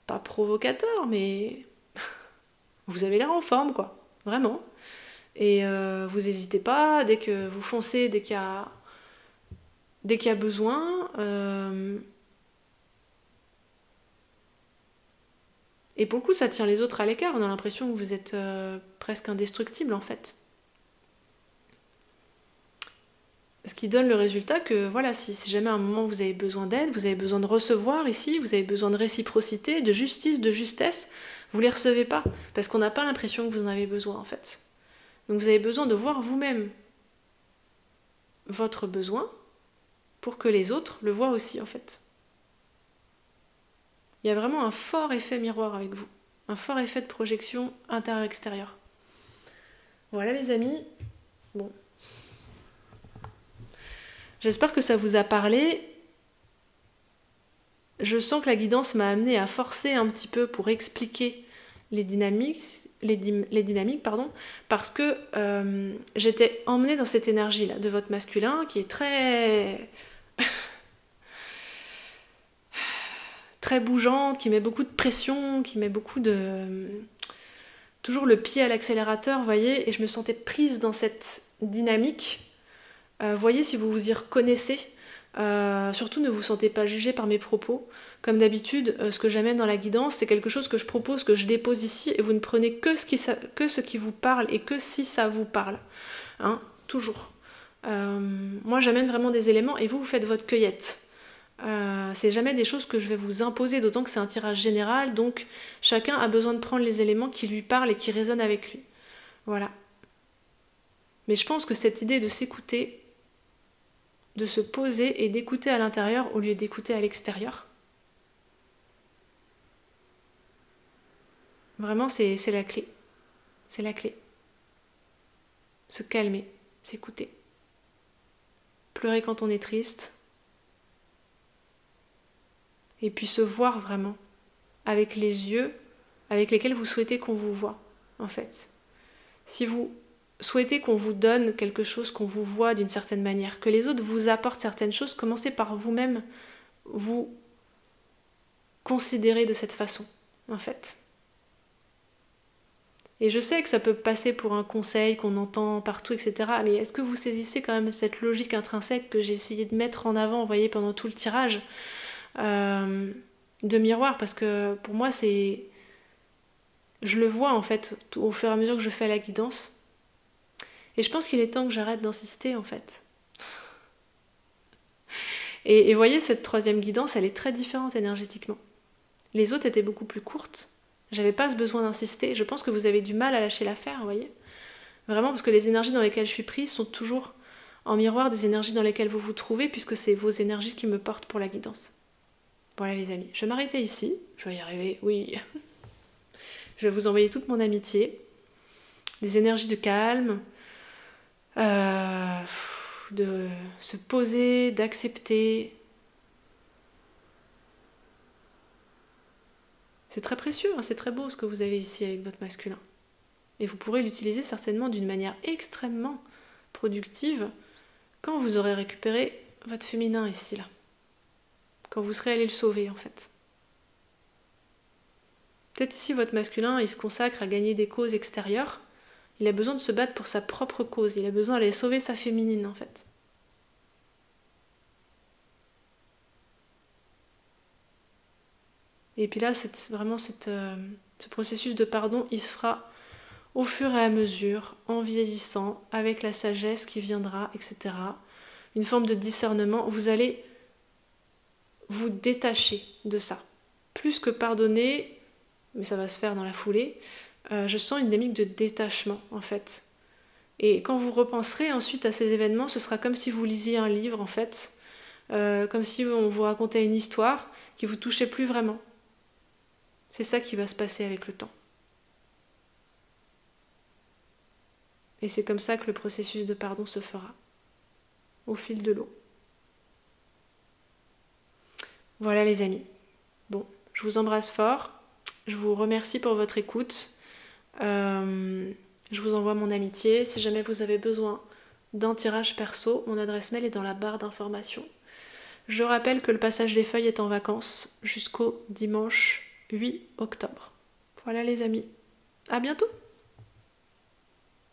pas provocateur, mais vous avez l'air en forme quoi, vraiment. Et vous n'hésitez pas, dès que vous foncez, dès qu'il y a besoin. Et pour le coup, ça tient les autres à l'écart. On a l'impression que vous êtes presque indestructible en fait. Ce qui donne le résultat que voilà, si jamais à un moment vous avez besoin d'aide, vous avez besoin de recevoir ici, vous avez besoin de réciprocité, de justice, de justesse, vous les recevez pas parce qu'on n'a pas l'impression que vous en avez besoin en fait. Donc vous avez besoin de voir vous-même votre besoin pour que les autres le voient aussi en fait. Il y a vraiment un fort effet miroir avec vous, un fort effet de projection intérieur-extérieur. Voilà les amis, bon. J'espère que ça vous a parlé. Je sens que la guidance m'a amené à forcer un petit peu pour expliquer les dynamiques, parce que j'étais emmenée dans cette énergie-là de votre masculin qui est très très bougeante, qui met beaucoup de pression, qui met beaucoup de... toujours le pied à l'accélérateur, vous voyez, et je me sentais prise dans cette dynamique. Voyez si vous vous y reconnaissez. Surtout ne vous sentez pas jugé par mes propos. Comme d'habitude, ce que j'amène dans la guidance, c'est quelque chose que je propose, que je dépose ici, et vous ne prenez que ce qui vous parle et que si ça vous parle. Hein, toujours. Moi, j'amène vraiment des éléments et vous faites votre cueillette. C'est jamais des choses que je vais vous imposer, d'autant que c'est un tirage général, donc chacun a besoin de prendre les éléments qui lui parlent et qui résonnent avec lui. Voilà. Mais je pense que cette idée de s'écouter, de se poser et d'écouter à l'intérieur au lieu d'écouter à l'extérieur, vraiment c'est la clé. C'est la clé. Se calmer, s'écouter. Pleurer quand on est triste. Et puis se voir vraiment avec les yeux avec lesquels vous souhaitez qu'on vous voie, en fait. Si vous souhaitez qu'on vous donne quelque chose, qu'on vous voie d'une certaine manière, que les autres vous apportent certaines choses, commencez par vous-même vous considérer de cette façon, en fait. Et je sais que ça peut passer pour un conseil qu'on entend partout, etc. Mais est-ce que vous saisissez quand même cette logique intrinsèque que j'ai essayé de mettre en avant, vous voyez, pendant tout le tirage de miroir, parce que pour moi, c'est... Je le vois, en fait, au fur et à mesure que je fais la guidance. Et je pense qu'il est temps que j'arrête d'insister, en fait. Et voyez, cette troisième guidance, elle est très différente énergétiquement. Les autres étaient beaucoup plus courtes. J'avais pas ce besoin d'insister. Je pense que vous avez du mal à lâcher l'affaire, vous voyez. Vraiment, parce que les énergies dans lesquelles je suis prise sont toujours en miroir des énergies dans lesquelles vous vous trouvez, puisque c'est vos énergies qui me portent pour la guidance. Voilà les amis, je vais m'arrêter ici. Je vais y arriver, oui. Je vais vous envoyer toute mon amitié, des énergies de calme, de se poser, d'accepter. C'est très précieux, hein, c'est très beau ce que vous avez ici avec votre masculin. Et vous pourrez l'utiliser certainement d'une manière extrêmement productive quand vous aurez récupéré votre féminin ici, là. Quand vous serez allé le sauver, en fait. Peut-être ici, votre masculin, il se consacre à gagner des causes extérieures. Il a besoin de se battre pour sa propre cause. Il a besoin d'aller sauver sa féminine, en fait. Et puis là, ce processus de pardon, il se fera au fur et à mesure, en vieillissant, avec la sagesse qui viendra, etc. Une forme de discernement. Vous allez vous détacher de ça. Plus que pardonner, mais ça va se faire dans la foulée, je sens une dynamique de détachement, en fait. Et quand vous repenserez ensuite à ces événements, ce sera comme si vous lisiez un livre, en fait. Comme si on vous racontait une histoire qui vous touchait plus vraiment. C'est ça qui va se passer avec le temps. Et c'est comme ça que le processus de pardon se fera, au fil de l'eau. Voilà les amis. Bon, je vous embrasse fort. Je vous remercie pour votre écoute. Je vous envoie mon amitié. Si jamais vous avez besoin d'un tirage perso, mon adresse mail est dans la barre d'information. Je rappelle que le passage des feuilles est en vacances jusqu'au dimanche 8 octobre. Voilà les amis. À bientôt!